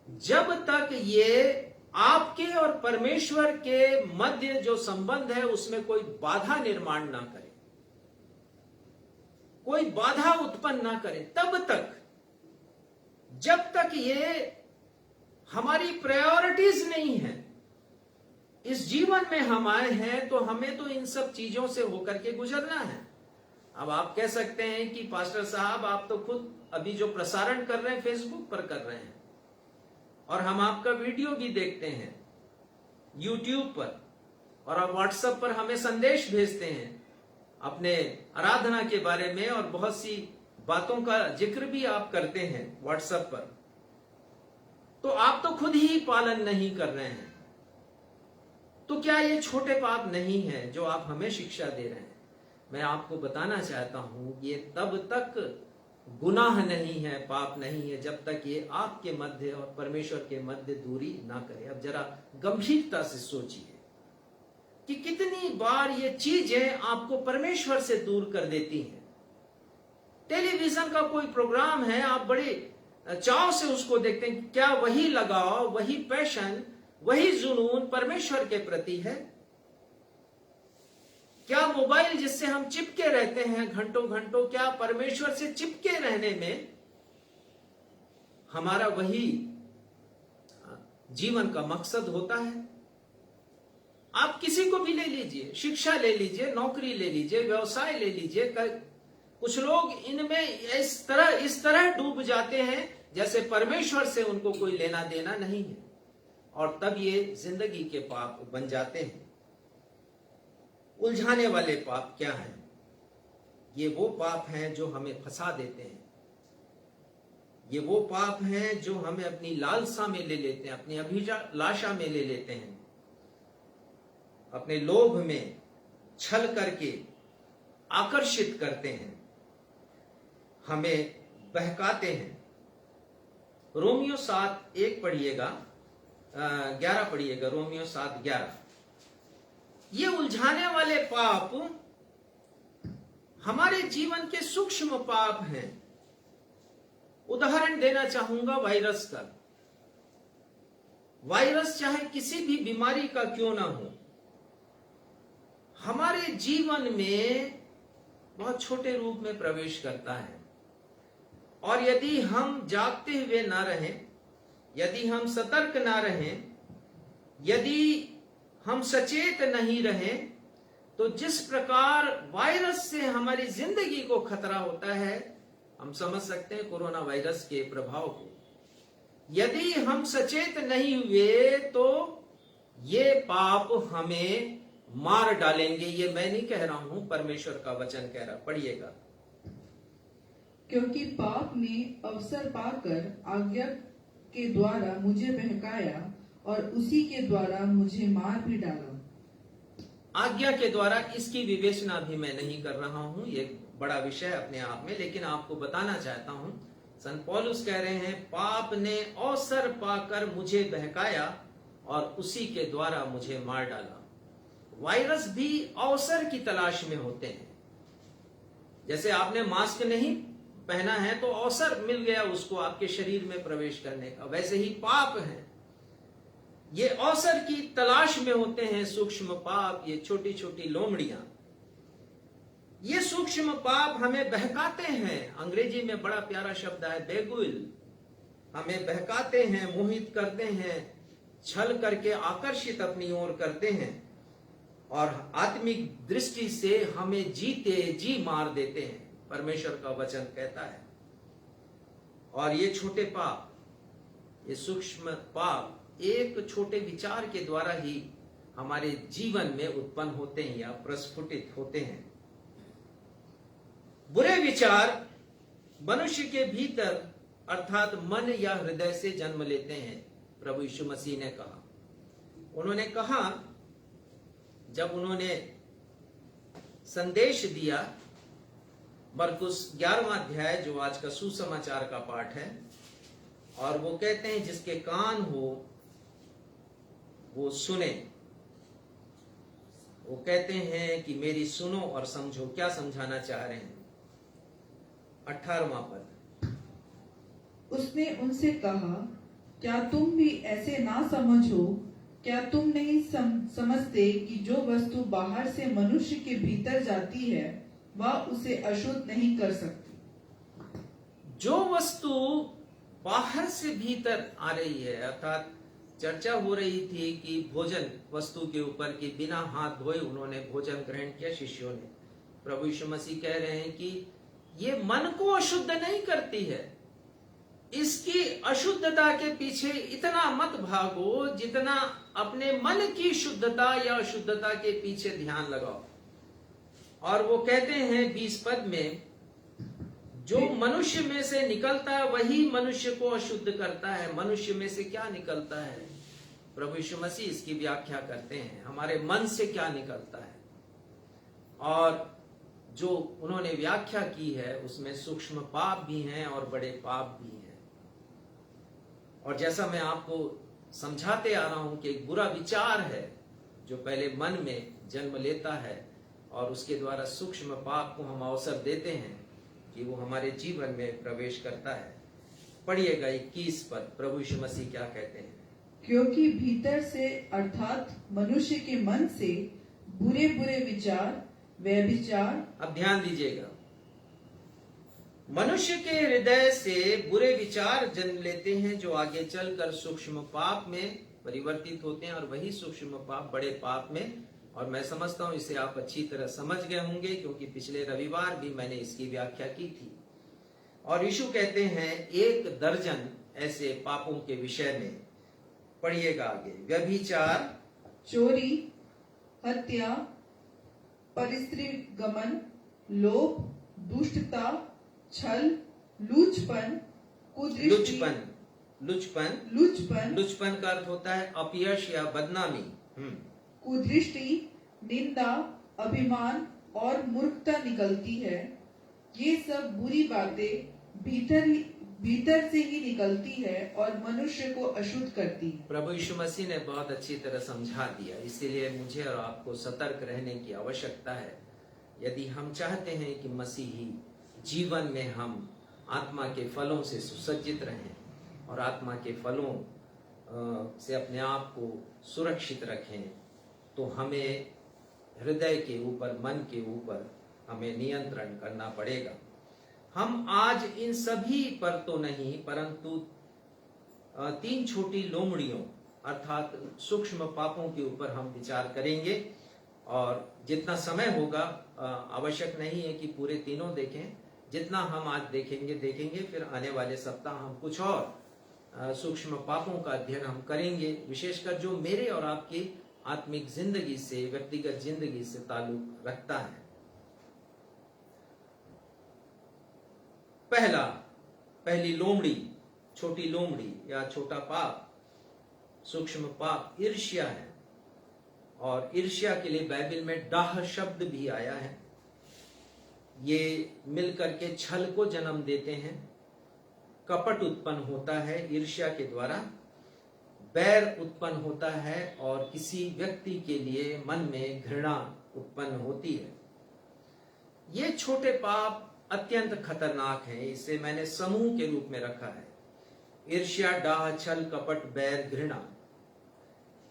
A: जब तक ये आपके और परमेश्वर के मध्य जो संबंध है उसमें कोई बाधा निर्माण ना करे, कोई बाधा उत्पन्न ना करे। तब तक, जब तक ये हमारी प्रायोरिटीज नहीं है, इस जीवन में हम आए हैं तो हमें तो इन सब चीजों से होकर के गुजरना है। अब आप कह सकते हैं कि पास्टर साहब आप तो खुद अभी जो प्रसारण कर रहे हैं फेसबुक पर कर रहे हैं, और हम आपका वीडियो भी देखते हैं यूट्यूब पर, और आप व्हाट्सएप पर हमें संदेश भेजते हैं अपने आराधना के बारे में, और बहुत सी बातों का जिक्र भी आप करते हैं व्हाट्सएप पर। तो आप तो खुद ही पालन नहीं कर रहे हैं। तो क्या ये छोटे पाप नहीं है जो आप हमें शिक्षा दे रहे हैं? मैं आपको बताना चाहता हूं, ये तब तक गुनाह नहीं है, पाप नहीं है, जब तक ये आपके मध्य और परमेश्वर के मध्य दूरी ना करे। अब जरा गंभीरता से सोचिए कि कितनी बार ये चीजें आपको परमेश्वर से दूर कर देती हैं। टेलीविजन का कोई प्रोग्राम है, आप बड़े चाव से उसको देखते हैं, क्या वही लगाव, वही पैशन, वही जुनून परमेश्वर के प्रति है? क्या मोबाइल जिससे हम चिपके रहते हैं घंटों घंटों, क्या परमेश्वर से चिपके रहने में हमारा वही जीवन का मकसद होता है? आप किसी को भी ले लीजिए, शिक्षा ले लीजिए, नौकरी ले लीजिए, व्यवसाय ले लीजिए। कुछ लोग इनमें इस तरह डूब जाते हैं जैसे परमेश्वर से उनको कोई लेना देना नहीं है, और तब ये जिंदगी के पाप बन जाते हैं। उलझाने वाले पाप क्या हैं? ये वो पाप हैं जो हमें फंसा देते हैं। ये वो पाप हैं जो हमें अपनी लालसा में ले लेते हैं, अपनी अभिलाषा में ले लेते हैं, अपने लोभ में छल करके आकर्षित करते हैं, हमें बहकाते हैं। रोमियो 7:1 पढ़िएगा, 11 पढ़िएगा, रोमियो 7:11। ये उलझाने वाले पाप हमारे जीवन के सूक्ष्म पाप हैं। उदाहरण देना चाहूंगा वायरस का। वायरस चाहे किसी भी बीमारी का क्यों ना हो, हमारे जीवन में बहुत छोटे रूप में प्रवेश करता है, और यदि हम जागते हुए ना रहें, यदि हम सतर्क ना रहें, यदि हम सचेत नहीं रहें, तो जिस प्रकार वायरस से हमारी जिंदगी को खतरा होता है, हम समझ सकते हैं कोरोना वायरस के प्रभाव को। यदि हम सचेत नहीं हुए तो ये पाप हमें मार डालेंगे। ये मैं नहीं कह रहा हूं, परमेश्वर का वचन कह रहा। पढ़िएगा।
B: क्योंकि पाप ने अवसर पाकर आज्ञा के द्वारा मुझे बहकाया और उसी के द्वारा मुझे मार भी डाला।
A: आज्ञा के द्वारा, इसकी विवेचना भी मैं नहीं कर रहा हूं, ये बड़ा विषय अपने आप में, लेकिन आपको बताना चाहता हूं, संत पौलुस कह रहे हैं पाप ने अवसर पाकर मुझे बहकाया और उसी के द्वारा मुझे मार डाला। वायरस भी अवसर की तलाश में होते हैं। जैसे आपने मास्क नहीं पहना है तो अवसर मिल गया उसको आपके शरीर में प्रवेश करने का। वैसे ही पाप है, ये अवसर की तलाश में होते हैं। सूक्ष्म पाप, ये छोटी छोटी लोमड़ियां, ये सूक्ष्म पाप हमें बहकाते हैं। अंग्रेजी में बड़ा प्यारा शब्द है बेगुल। हमें बहकाते हैं, मोहित करते हैं, छल करके आकर्षित अपनी ओर करते हैं और आत्मिक दृष्टि से हमें जीते जी मार देते हैं, परमेश्वर का वचन कहता है। और ये छोटे पाप, ये सूक्ष्म पाप एक छोटे विचार के द्वारा ही हमारे जीवन में उत्पन्न होते हैं या प्रस्फुटित होते हैं। बुरे विचार मनुष्य के भीतर अर्थात मन या हृदय से जन्म लेते हैं। प्रभु यीशु मसीह ने कहा, उन्होंने कहा जब उन्होंने संदेश दिया, मरकुस 11वां अध्याय जो आज का सुसमाचार का पाठ है, और वो कहते हैं जिसके कान हो वो सुने। वो कहते हैं कि मेरी सुनो और समझो। क्या समझाना चाह रहे हैं? 18वां पद,
B: उसने उनसे कहा, क्या तुम भी ऐसे ना समझो? क्या तुम नहीं समझते कि जो वस्तु बाहर से मनुष्य के भीतर जाती है वह उसे अशुद्ध नहीं कर सकती?
A: जो वस्तु बाहर से भीतर आ रही है, अर्थात चर्चा हो रही थी कि भोजन वस्तु के ऊपर कि बिना हाथ धोए उन्होंने भोजन ग्रहण किया शिष्यों ने। प्रभु यीशु मसीह कह रहे हैं कि ये मन को अशुद्ध नहीं करती है। इसकी अशुद्धता के पीछे इतना मत भागो जितना अपने मन की शुद्धता या अशुद्धता के पीछे ध्यान लगाओ। और वो कहते हैं 20 पद में, जो मनुष्य में से निकलता है वही मनुष्य को अशुद्ध करता है। मनुष्य में से क्या निकलता है? प्रभु यीशु मसीह इसकी व्याख्या करते हैं, हमारे मन से क्या निकलता है। और जो उन्होंने व्याख्या की है उसमें सूक्ष्म पाप भी हैं और बड़े पाप भी हैं। और जैसा मैं आपको समझाते आ रहा हूं कि एक बुरा विचार है जो पहले मन में जन्म लेता है और उसके द्वारा सूक्ष्म पाप को हम अवसर देते हैं कि वो हमारे जीवन में प्रवेश करता है। पढ़िएगा 21 पद, प्रभु यीशु मसीह क्या कहते हैं?
B: क्योंकि भीतर से अर्थात मनुष्य के मन से बुरे बुरे विचार, व्यभिचार।
A: अब ध्यान दीजिएगा, मनुष्य के हृदय से बुरे विचार जन्म लेते हैं जो आगे चलकर सूक्ष्म पाप में परिवर्तित होते हैं और वही सूक्ष्म पाप बड़े पाप में। और मैं समझता हूं इसे आप अच्छी तरह समझ गए होंगे क्योंकि पिछले रविवार भी मैंने इसकी व्याख्या की थी। और यीशु कहते हैं 1 दर्जन ऐसे पापों के विषय में। पढ़िएगा आगे, व्यभिचार,
B: चोरी, हत्या, परस्त्री गमन, लोभ, दुष्टता, छल, लूचपन, कुदृष्टि।
A: लुचपन का अर्थ होता है अपयश या बदनामी।
B: कुदृष्टि, निंदा, अभिमान और मूर्खता निकलती है। ये सब बुरी बातें भीतर से ही निकलती है और मनुष्य को अशुद्ध करती है।
A: प्रभु यीशु मसीह ने बहुत अच्छी तरह समझा दिया, इसीलिए मुझे और आपको सतर्क रहने की आवश्यकता है। यदि हम चाहते हैं कि मसीही जीवन में हम आत्मा के फलों से सुसज्जित रहें और आत्मा के फलों से अपने आप को सुरक्षित रखें, तो हमें हृदय के ऊपर, मन के ऊपर हमें नियंत्रण करना पड़ेगा। हम आज इन सभी पर तो नहीं, परंतु 3 छोटी लोमड़ियों अर्थात सूक्ष्म पापों के ऊपर हम विचार करेंगे। और जितना समय होगा, आवश्यक नहीं है कि पूरे तीनों देखें, जितना हम आज देखेंगे फिर आने वाले सप्ताह हम कुछ और सूक्ष्म पापों का अध्ययन हम करेंगे, विशेषकर जो मेरे और आपकी आत्मिक जिंदगी से, व्यक्तिगत जिंदगी से ताल्लुक रखता है। पहली लोमड़ी, छोटी लोमड़ी या छोटा पाप, सूक्ष्म पाप ईर्ष्या है। और ईर्ष्या के लिए बाइबल में डाह शब्द भी आया है। ये मिलकर के छल को जन्म देते हैं, कपट उत्पन्न होता है ईर्ष्या के द्वारा, बैर उत्पन्न होता है और किसी व्यक्ति के लिए मन में घृणा उत्पन्न होती है। ये छोटे पाप अत्यंत खतरनाक हैं। इसे मैंने समूह के रूप में रखा है। ईर्ष्या, डाह, छल, कपट, बैर, घृणा,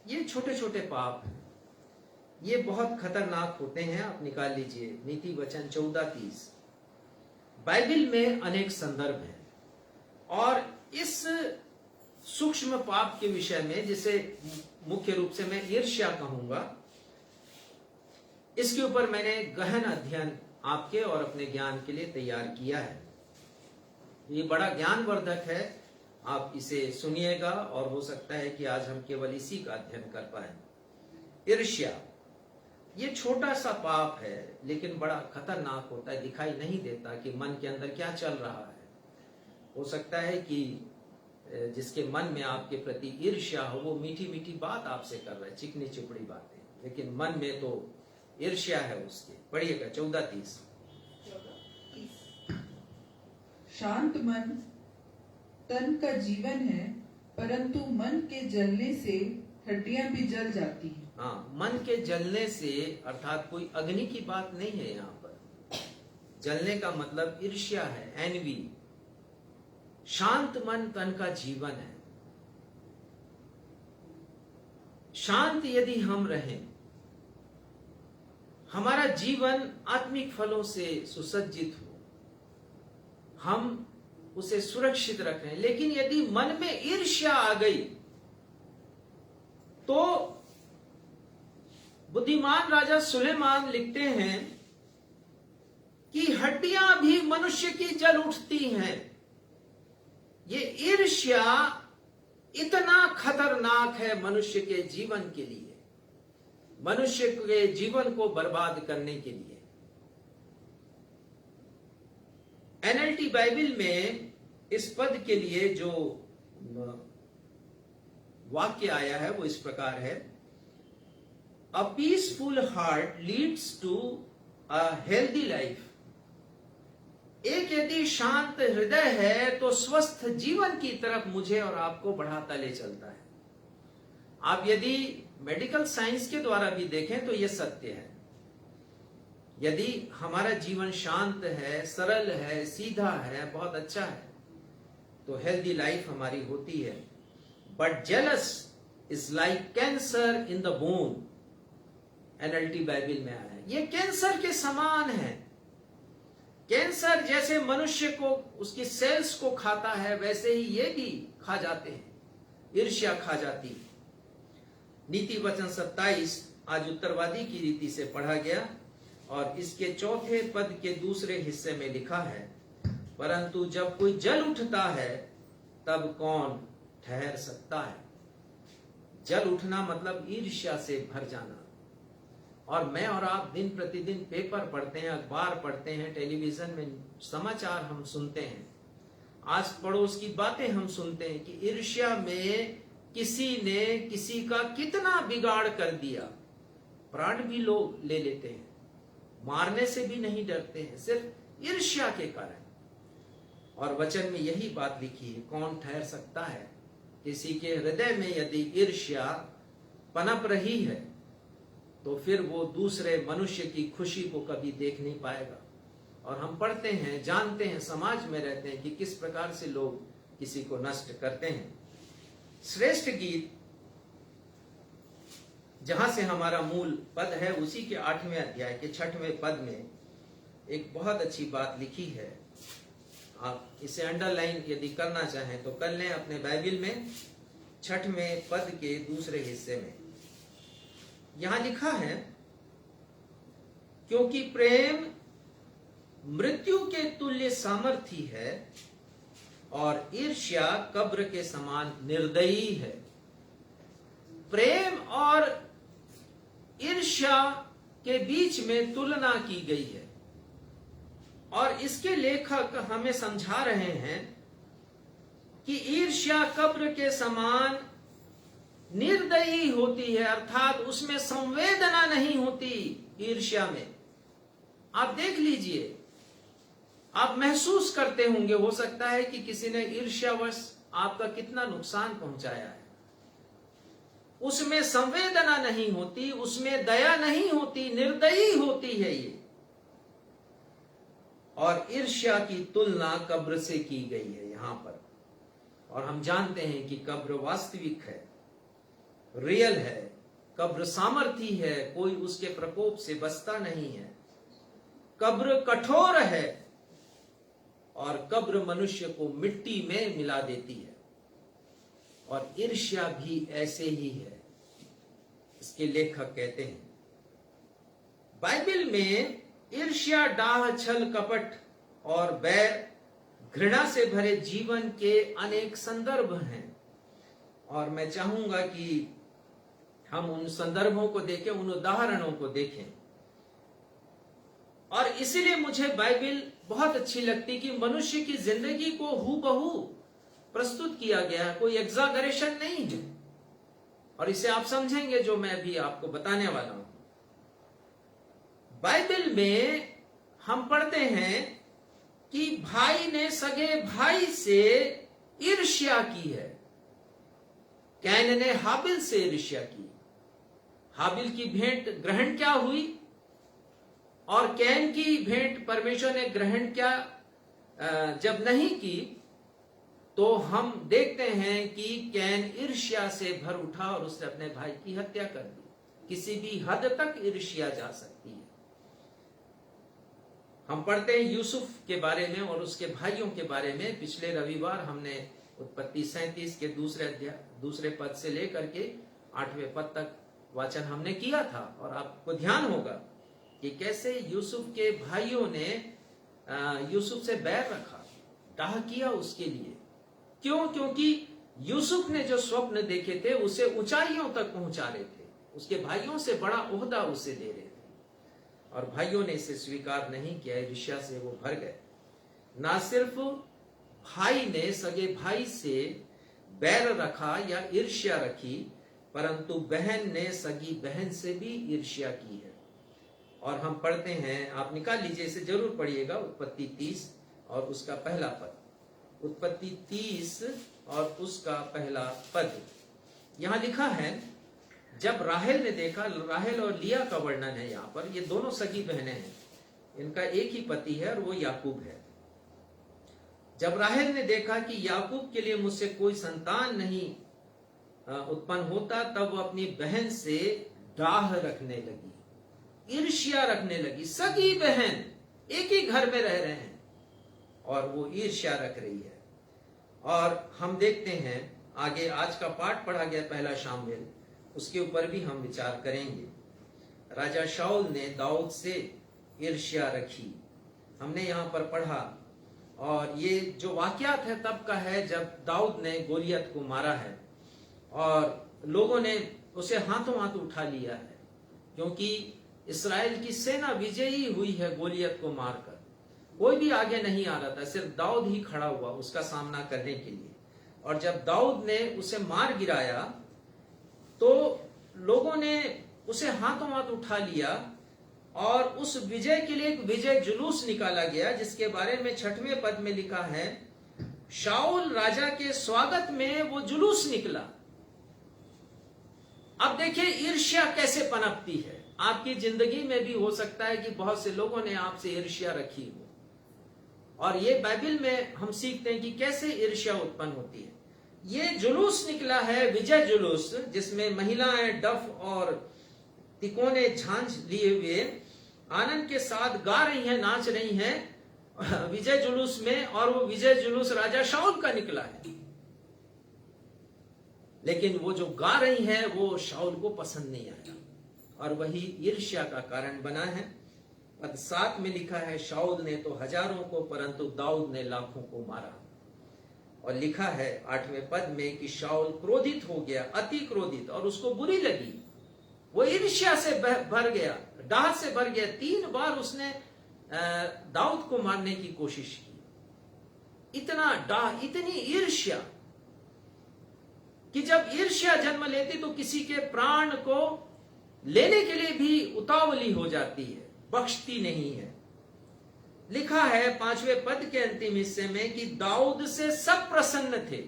A: ये छोटे छोटे पाप हैं। ये बहुत खतरनाक होते हैं। आप निकाल लीजिए नीति वचन 14:30। बाइबल में अनेक संदर्भ हैं और इस सूक्ष्म पाप के विषय में, जिसे मुख्य रूप से मैं ईर्ष्या कहूंगा, इसके ऊपर मैंने गहन अध्ययन आपके और अपने ज्ञान के लिए तैयार किया है। ये बड़ा ज्ञानवर्धक है। आप इसे सुनिएगा और हो सकता है कि आज हम केवल इसी का अध्ययन कर पाए। ईर्ष्या, ये छोटा सा पाप है लेकिन बड़ा खतरनाक होता है। दिखाई नहीं देता कि मन के अंदर क्या चल रहा है। हो सकता है कि जिसके मन में आपके प्रति ईर्ष्या हो वो मीठी मीठी बात आपसे कर रहा है, चिकनी चुपड़ी बातें, लेकिन मन में तो ईर्ष्या है उसके। पढ़िएगा 14:30।
B: शांत मन तन का जीवन है, परंतु मन के जलने से हड्डियां भी जल जाती हैं।
A: हाँ, मन के जलने से अर्थात कोई अग्नि की बात नहीं है। यहाँ पर जलने का मतलब ईर्ष्या है, एनवी। शांत मन तन का जीवन है। शांत यदि हम रहें, हमारा जीवन आत्मिक फलों से सुसज्जित हो, हम उसे सुरक्षित रखें। लेकिन यदि मन में ईर्ष्या आ गई तो बुद्धिमान राजा सुलेमान लिखते हैं कि हड्डियां भी मनुष्य की जल उठती हैं। ये ईर्ष्या इतना खतरनाक है मनुष्य के जीवन के लिए, मनुष्य के जीवन को बर्बाद करने के लिए। एनएलटी बाइबल में इस पद के लिए जो वाक्य आया है वो इस प्रकार है, a peaceful heart leads to a healthy life. एक यदि शांत हृदय है तो स्वस्थ जीवन की तरफ मुझे और आपको बढ़ाता ले चलता है। आप यदि मेडिकल साइंस के द्वारा भी देखें तो यह सत्य है। यदि हमारा जीवन शांत है, सरल है, सीधा है, बहुत अच्छा है, तो हेल्दी लाइफ हमारी होती है। But jealous is like cancer in the bone, NLT Bible में आया है। ये कैंसर के समान है। कैंसर जैसे मनुष्य को उसकी सेल्स को खाता है, वैसे ही ये भी खा जाते हैं, ईर्ष्या खा जाती है। नीति वचन 27 आज उत्तरवादी की रीति से पढ़ा गया और इसके चौथे पद के दूसरे हिस्से में लिखा है, परंतु जब कोई जल उठता है तब कौन ठहर सकता है। जल उठना मतलब ईर्ष्या से भर जाना। और मैं और आप दिन प्रतिदिन पेपर पढ़ते हैं, अखबार पढ़ते हैं, टेलीविजन में समाचार हम सुनते हैं, आस पड़ोस की बातें हम सुनते हैं कि ईर्ष्या में किसी ने किसी का कितना बिगाड़ कर दिया। प्राण भी लोग ले लेते हैं, मारने से भी नहीं डरते हैं, सिर्फ ईर्ष्या के कारण। और वचन में यही बात लिखी है, कौन ठहर सकता है। किसी के हृदय में यदि ईर्ष्या पनप रही है तो फिर वो दूसरे मनुष्य की खुशी को कभी देख नहीं पाएगा। और हम पढ़ते हैं, जानते हैं, समाज में रहते हैं कि किस प्रकार से लोग किसी को नष्ट करते हैं। श्रेष्ठ गीत, जहां से हमारा मूल पद है, उसी के 8वें अध्याय के 6वें पद में एक बहुत अच्छी बात लिखी है। आप इसे अंडरलाइन यदि करना चाहें तो कर लें अपने बाइबल में, 6वें पद के दूसरे हिस्से में। यहां लिखा है, क्योंकि प्रेम मृत्यु के तुल्य सामर्थी है और ईर्ष्या कब्र के समान निर्दयी है। प्रेम और ईर्ष्या के बीच में तुलना की गई है और इसके लेखक हमें समझा रहे हैं कि ईर्ष्या कब्र के समान निर्दयी होती है, अर्थात उसमें संवेदना नहीं होती। ईर्ष्या में आप देख लीजिए, आप महसूस करते होंगे, हो सकता है कि किसी ने ईर्ष्यावश आपका कितना नुकसान पहुंचाया है। उसमें संवेदना नहीं होती, उसमें दया नहीं होती, निर्दयी होती है ये। और ईर्ष्या की तुलना कब्र से की गई है यहां पर। और हम जानते हैं कि कब्र वास्तविक है, रियल है, कब्र सामर्थी है, कोई उसके प्रकोप से बचता नहीं है। कब्र कठोर है और कब्र मनुष्य को मिट्टी में मिला देती है। और ईर्ष्या भी ऐसे ही है। इसके लेखक कहते हैं बाइबल में ईर्ष्या, डाह, छल, कपट और बैर, घृणा से भरे जीवन के अनेक संदर्भ हैं। और मैं चाहूंगा कि हम उन संदर्भों को देखें, उन उदाहरणों को देखें। और इसीलिए मुझे बाइबल बहुत अच्छी लगती कि मनुष्य की जिंदगी को हूबहू प्रस्तुत किया गया, कोई एग्जागरेशन नहीं है। और इसे आप समझेंगे जो मैं अभी आपको बताने वाला हूं। बाइबल में हम पढ़ते हैं कि भाई ने सगे भाई से ईर्ष्या की है। कैन ने हाबिल से ईर्ष्या की। हाबिल की भेंट ग्रहण क्या हुई और कैन की भेंट परमेश्वर ने ग्रहण क्या जब नहीं की, तो हम देखते हैं कि कैन ईर्ष्या से भर उठा और उसने अपने भाई की हत्या कर दी। किसी भी हद तक ईर्ष्या जा सकती है। हम पढ़ते हैं यूसुफ के बारे में और उसके भाइयों के बारे में। पिछले रविवार हमने उत्पत्ति 37 के दूसरे पद से लेकर के 8वें पद तक वाचन हमने किया था। और आपको ध्यान होगा कि कैसे यूसुफ के भाइयों ने यूसुफ से बैर रखा, डाह किया उसके लिए। क्यों? क्योंकि यूसुफ ने जो स्वप्न देखे थे उसे ऊंचाइयों तक पहुंचा रहे थे, उसके भाइयों से बड़ा ओहदा उसे दे रहे थे। और भाइयों ने इसे स्वीकार नहीं किया, ईर्ष्या से वो भर गए। ना सिर्फ भाई ने सगे भाई से बैर रखा या ईर्ष्या रखी, परंतु बहन ने सगी बहन से भी ईर्ष्या की है। और हम पढ़ते हैं, आप निकाल लीजिए, इसे जरूर पढ़िएगा, उत्पत्ति 30 और उसका पहला पद। उत्पत्ति 30 और उसका पहला पद। यहां लिखा है, जब राहेल ने देखा, राहेल और लिया का वर्णन है यहां पर। ये दोनों सगी बहनें हैं, इनका एक ही पति है और वो याकूब है। जब राहेल ने देखा कि याकूब के लिए मुझसे कोई संतान नहीं उत्पन्न होता, तब वो अपनी बहन से डाह रखने लगी, ईर्ष्या रखने लगी। सगी बहन एक ही घर में रह रहे हैं और वो ईर्ष्या रख रही है। और हम देखते हैं आगे, आज का पाठ पढ़ा गया पहला शामुएल, उसके ऊपर भी हम विचार करेंगे। राजा शाऊल ने दाऊद से ईर्ष्या रखी, हमने यहां पर पढ़ा। और ये जो वाकयात है तब का है जब दाऊद ने गोलियत को मारा है और लोगों ने उसे हाथों हाथ उठा लिया है, क्योंकि इस्राएल की सेना विजयी हुई है गोलियत को मारकर। कोई भी आगे नहीं आ रहा था, सिर्फ दाऊद ही खड़ा हुआ उसका सामना करने के लिए। और जब दाऊद ने उसे मार गिराया तो लोगों ने उसे हाथों हाथ उठा लिया और उस विजय के लिए एक विजय जुलूस निकाला गया, जिसके बारे में 6वें पद में लिखा है, शाऊल राजा के स्वागत में वो जुलूस निकला। अब देखिए ईर्ष्या कैसे पनपती है। आपकी जिंदगी में भी हो सकता है कि बहुत से लोगों ने आपसे ईर्ष्या रखी हो, और ये बाइबल में हम सीखते हैं कि कैसे ईर्ष्या उत्पन्न होती है। ये जुलूस निकला है, विजय जुलूस, जिसमें महिलाएं डफ और तिकोने झांझ लिए हुए आनंद के साथ गा रही हैं, नाच रही हैं विजय जुलूस में। और वो विजय जुलूस राजा शाऊल का निकला है, लेकिन वो जो गा रही हैं वो शाऊल को पसंद नहीं आया और वही ईर्ष्या का कारण बना है। पद 7 में लिखा है, शाऊल ने तो हजारों को परंतु दाऊद ने लाखों को मारा। और लिखा है 8वें पद में कि शाऊल क्रोधित हो गया, अति क्रोधित, और उसको बुरी लगी। वो ईर्ष्या से भर गया, डाह से भर गया। 3 बार उसने दाऊद को मारने की कोशिश की। इतना डाह, इतनी ईर्ष्या कि जब ईर्ष्या जन्म लेती तो किसी के प्राण को लेने के लिए भी उतावली हो जाती है, बख्शती नहीं है। लिखा है 5वें पद के अंतिम हिस्से में कि दाऊद से सब प्रसन्न थे,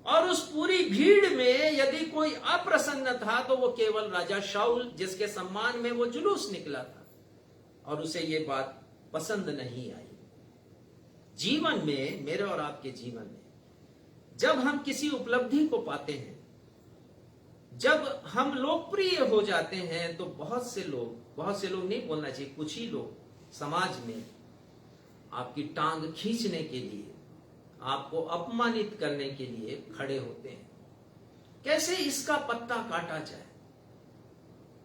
A: और उस पूरी भीड़ में यदि कोई अप्रसन्न था तो वो केवल राजा शाऊल, जिसके सम्मान में वो जुलूस निकला था। और उसे ये बात पसंद नहीं आई। जीवन में, मेरे और आपके जीवन में, जब हम किसी उपलब्धि को पाते हैं, जब हम लोकप्रिय हो जाते हैं, तो बहुत से लोग नहीं बोलना चाहिए, कुछ ही लोग समाज में आपकी टांग खींचने के लिए, आपको अपमानित करने के लिए खड़े होते हैं। कैसे इसका पत्ता काटा जाए,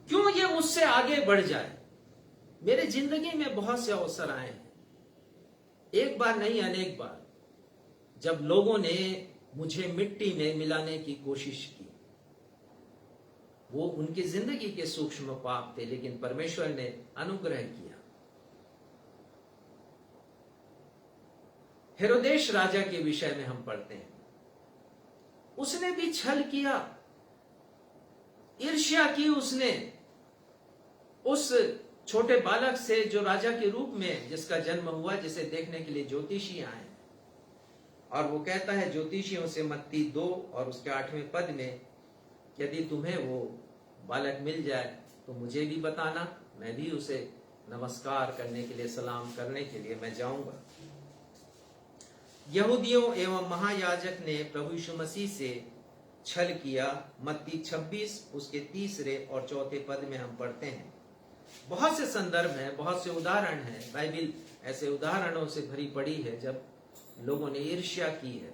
A: क्यों ये मुझसे आगे बढ़ जाए। मेरे जिंदगी में बहुत से अवसर आए हैं, एक बार नहीं अनेक बार, जब लोगों ने मुझे मिट्टी में मिलाने की कोशिश की। वो उनकी जिंदगी के सूक्ष्म पाप थे, लेकिन परमेश्वर ने अनुग्रह किया। हेरोदेश राजा के विषय में हम पढ़ते हैं, उसने भी छल किया, ईर्ष्या की उसने उस छोटे बालक से जो राजा के रूप में जिसका जन्म हुआ, जिसे देखने के लिए ज्योतिषी आए। और वो कहता है ज्योतिषियों से मत्ती 2 और उसके 8वें पद में, यदि तुम्हें वो बालक मिल जाए तो मुझे भी बताना, मैं भी उसे नमस्कार करने के लिए, सलाम करने के लिए मैं जाऊंगा। यहूदियों एवं महायाजक ने प्रभु यीशु मसीह से छल किया। मत्ती 26 उसके 3 और 4 पद में हम पढ़ते हैं। बहुत से संदर्भ हैं, बहुत से उदाहरण हैं। बाइबिल ऐसे उदाहरणों से भरी पड़ी है जब लोगों ने ईर्ष्या की है,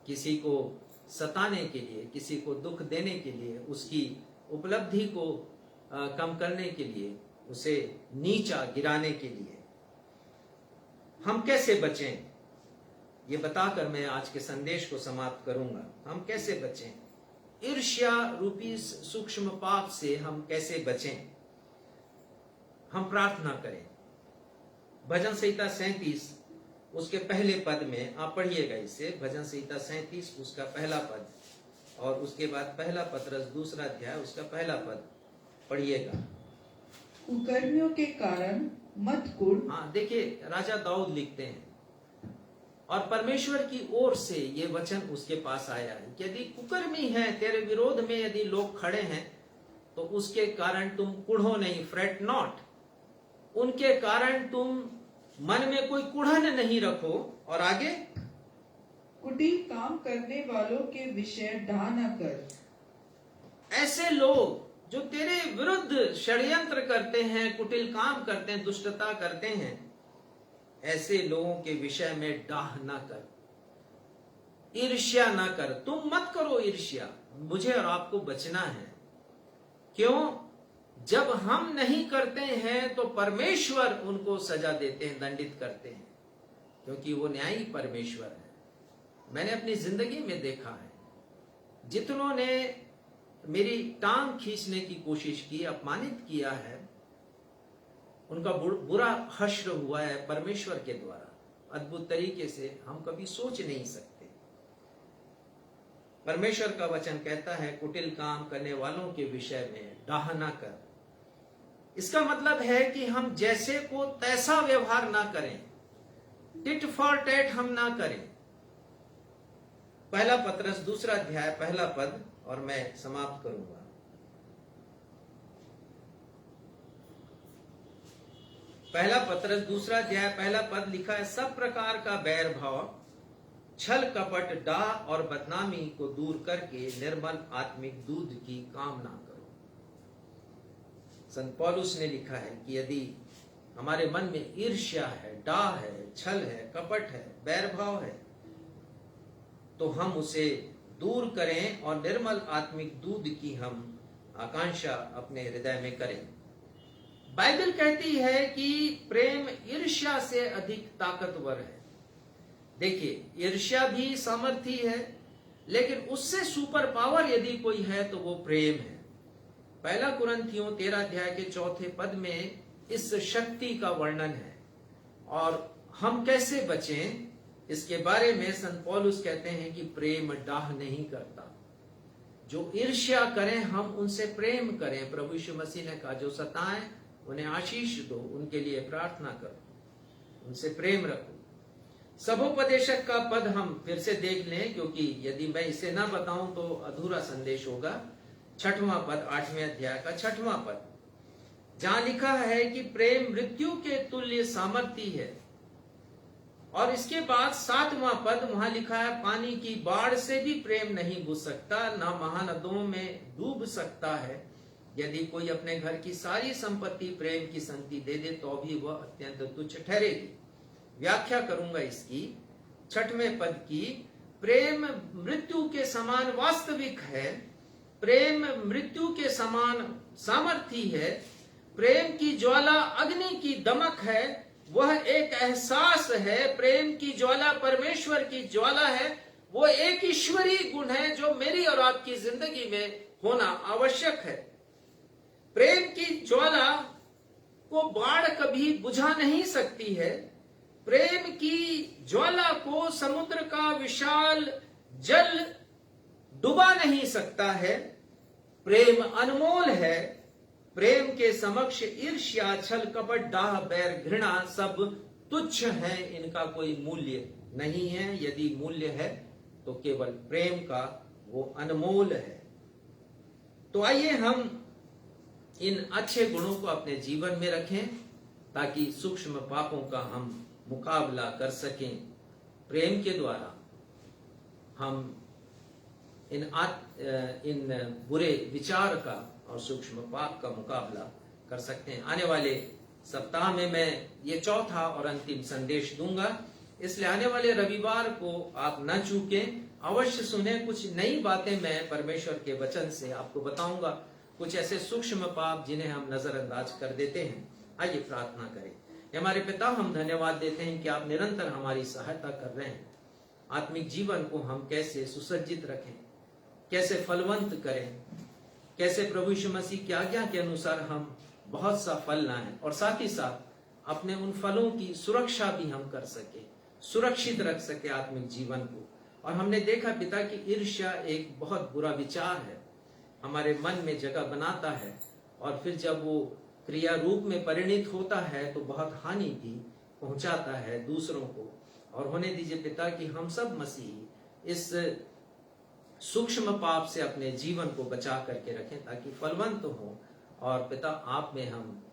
A: किसी को सताने के लिए, किसी को दुख देने के लिए, उसकी उपलब्धि को कम करने के लिए, उसे नीचा गिराने के लिए। हम कैसे बचें, ये बताकर मैं आज के संदेश को समाप्त करूंगा। हम कैसे बचें, ईर्ष्या रूपी सूक्ष्म पाप से हम कैसे बचें। हम प्रार्थना करें। भजन संहिता 37 उसके पहले पद में आप पढ़िएगा इसे। भजन संहिता 37 उसका पहला पद और उसके बाद पहला पत्रस 2 अध्याय उसका पहला पद पढ़िएगा।
B: कुकर्मियों के कारण मत कुढ़।
A: हाँ, देखिए राजा दाऊद लिखते हैं और परमेश्वर की ओर से ये वचन उसके पास आया है कि यदि कुकर्मी है, तेरे विरोध में यदि लोग खड़े हैं, तो उसके कारण तुम कुढ़ो नहीं, फ्रेट नॉट। उनके कारण तुम मन में कोई कुढ़न नहीं रखो। और आगे,
B: कुटिल काम करने वालों के विषय डाह न कर।
A: ऐसे लोग जो तेरे विरुद्ध षड्यंत्र करते हैं, कुटिल काम करते हैं, दुष्टता करते हैं, ऐसे लोगों के विषय में डाह ना कर, ईर्ष्या ना कर। तुम मत करो ईर्ष्या। मुझे और आपको बचना है। क्यों? जब हम नहीं करते हैं तो परमेश्वर उनको सजा देते हैं, दंडित करते हैं, क्योंकि वो न्यायी परमेश्वर है। मैंने अपनी जिंदगी में देखा है, जितनों ने मेरी टांग खींचने की कोशिश की, अपमानित किया है, उनका बुरा हश्र हुआ है परमेश्वर के द्वारा अद्भुत तरीके से, हम कभी सोच नहीं सकते। परमेश्वर का वचन कहता है कुटिल काम करने वालों के विषय में डाह ना कर। इसका मतलब है कि हम जैसे को तैसा व्यवहार ना करें, टिट फॉर टैट हम ना करें। पहला पत्रस 2 अध्याय पहला पद और मैं समाप्त करूंगा। पहला पत्रस 2 अध्याय पहला पद लिखा है, सब प्रकार का बैर भाव, छल कपट, डाह और बदनामी को दूर करके निर्मल आत्मिक दूध की कामना करो। संत पौलुस ने लिखा है कि यदि हमारे मन में ईर्ष्या है, डाह है, छल है, कपट है, बैर भाव है, तो हम उसे दूर करें और निर्मल आत्मिक दूध की हम आकांक्षा अपने हृदय में करें। बाइबल कहती है कि प्रेम ईर्ष्या से अधिक ताकतवर है। देखिए, ईर्ष्या भी सामर्थी है, लेकिन उससे सुपर पावर यदि कोई है तो वो प्रेम है। पहला कुरिन्थियों 13 अध्याय के 4 पद में इस शक्ति का वर्णन है। और हम कैसे बचें, इसके बारे में संत पौलुस कहते हैं कि प्रेम डाह नहीं करता। जो ईर्ष्या करें हम उनसे प्रेम करें। प्रभु यीशु मसीह ने कहा, जो सताएं उन्हें आशीष दो, उनके लिए प्रार्थना करो, उनसे प्रेम रखो। सबोपदेशक का पद हम फिर से देख लें, क्योंकि यदि मैं इसे ना बताऊं तो अधूरा संदेश होगा। 6वां पद 8वें अध्याय का 6वां पद, जहां लिखा है कि प्रेम मृत्यु के तुल्य सामर्थ्य है। और इसके बाद 7वां पद वहां लिखा है, पानी की बाढ़ से भी प्रेम नहीं बुझ सकता, ना महानदों में डूब सकता है। यदि कोई अपने घर की सारी संपत्ति प्रेम की संगति दे दे तो भी वह अत्यंत तुच्छ ठहरेगी। व्याख्या करूंगा इसकी 6वें पद की। प्रेम मृत्यु के समान वास्तविक है, प्रेम मृत्यु के समान सामर्थी है, प्रेम की ज्वाला अग्नि की दमक है, वह एक एहसास है। प्रेम की ज्वाला परमेश्वर की ज्वाला है, वो एक ईश्वरीय गुण है जो मेरी और आपकी जिंदगी में होना आवश्यक है। प्रेम की ज्वाला को बाढ़ कभी बुझा नहीं सकती है। प्रेम की ज्वाला को समुद्र का विशाल जल डुबा नहीं सकता है। प्रेम अनमोल है। प्रेम के समक्ष ईर्ष्या, छल, कपट, डाह, बैर, घृणा सब तुच्छ हैं, इनका कोई मूल्य नहीं है। यदि मूल्य है तो केवल प्रेम का, वो अनमोल है। तो आइए हम इन अच्छे गुणों को अपने जीवन में रखें ताकि सूक्ष्म पापों का हम मुकाबला कर सकें। प्रेम के द्वारा हम इन बुरे विचार का और सूक्ष्म पाप का मुकाबला कर सकते हैं। आने वाले सप्ताह में मैं ये चौथा और अंतिम संदेश दूंगा, इसलिए आने वाले रविवार को आप न चूकें, अवश्य सुने। कुछ नई बातें मैं परमेश्वर के वचन से आपको बताऊंगा, कुछ ऐसे सूक्ष्म पाप जिन्हें हम नजरअंदाज कर देते हैं। आइए प्रार्थना करें। हमारे पिता, हम धन्यवाद देते हैं कि आप निरंतर हमारी सहायता कर रहे हैं। आत्मिक जीवन को हम कैसे सुसज्जित रखें, कैसे फलवंत करें, कैसे प्रभु यीशु मसीह की आज्ञा के अनुसार हम बहुत सा फल लाएं और साथ ही साथ अपने उन फलों की सुरक्षा भी हम कर सके, सुरक्षित रख सके आत्मिक जीवन को। और हमने देखा पिता की ईर्ष्या एक बहुत बुरा विचार है, हमारे मन में जगह बनाता है और फिर जब वो क्रिया रूप में परिणित होता है तो बहुत हानि भी पहुंचाता है दूसरों को। और होने दीजिए पिता कि हम सब मसीही इस सूक्ष्म पाप से अपने जीवन को बचा करके रखें ताकि फलवंत हो और पिता आप में हम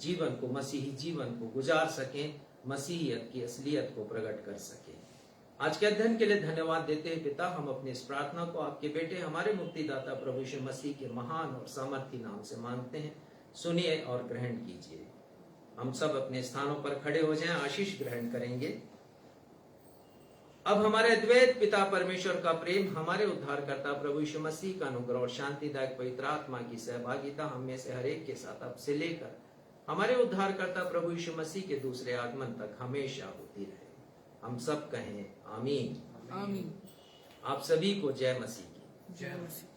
A: जीवन को, मसीही जीवन को गुजार सकें, मसीहियत की असलियत को प्रकट कर सकें। आज के अध्ययन के लिए धन्यवाद देते हैं पिता। हम अपनी इस प्रार्थना को आपके बेटे हमारे मुक्तिदाता प्रभु यीशु मसीह के महान और सामर्थी नाम से मांगते हैं। सुनिए और ग्रहण कीजिए। हम सब अपने स्थानों पर खड़े हो जाएं, आशीष ग्रहण करेंगे। अब हमारे अद्वैत पिता परमेश्वर का प्रेम, हमारे उद्धारकर्ता प्रभु यीशु मसीह का अनुग्रह और शांतिदायक पवित्र आत्मा की सहभागिता हम में से हर एक के साथ अब से लेकर हमारे उद्धारकर्ता प्रभु यीशु मसीह के दूसरे आगमन तक हमेशा होती रहे। हम सब कहें आमीन।
B: आमीन।
A: आप सभी को जय मसीह की।
B: जय मसीह।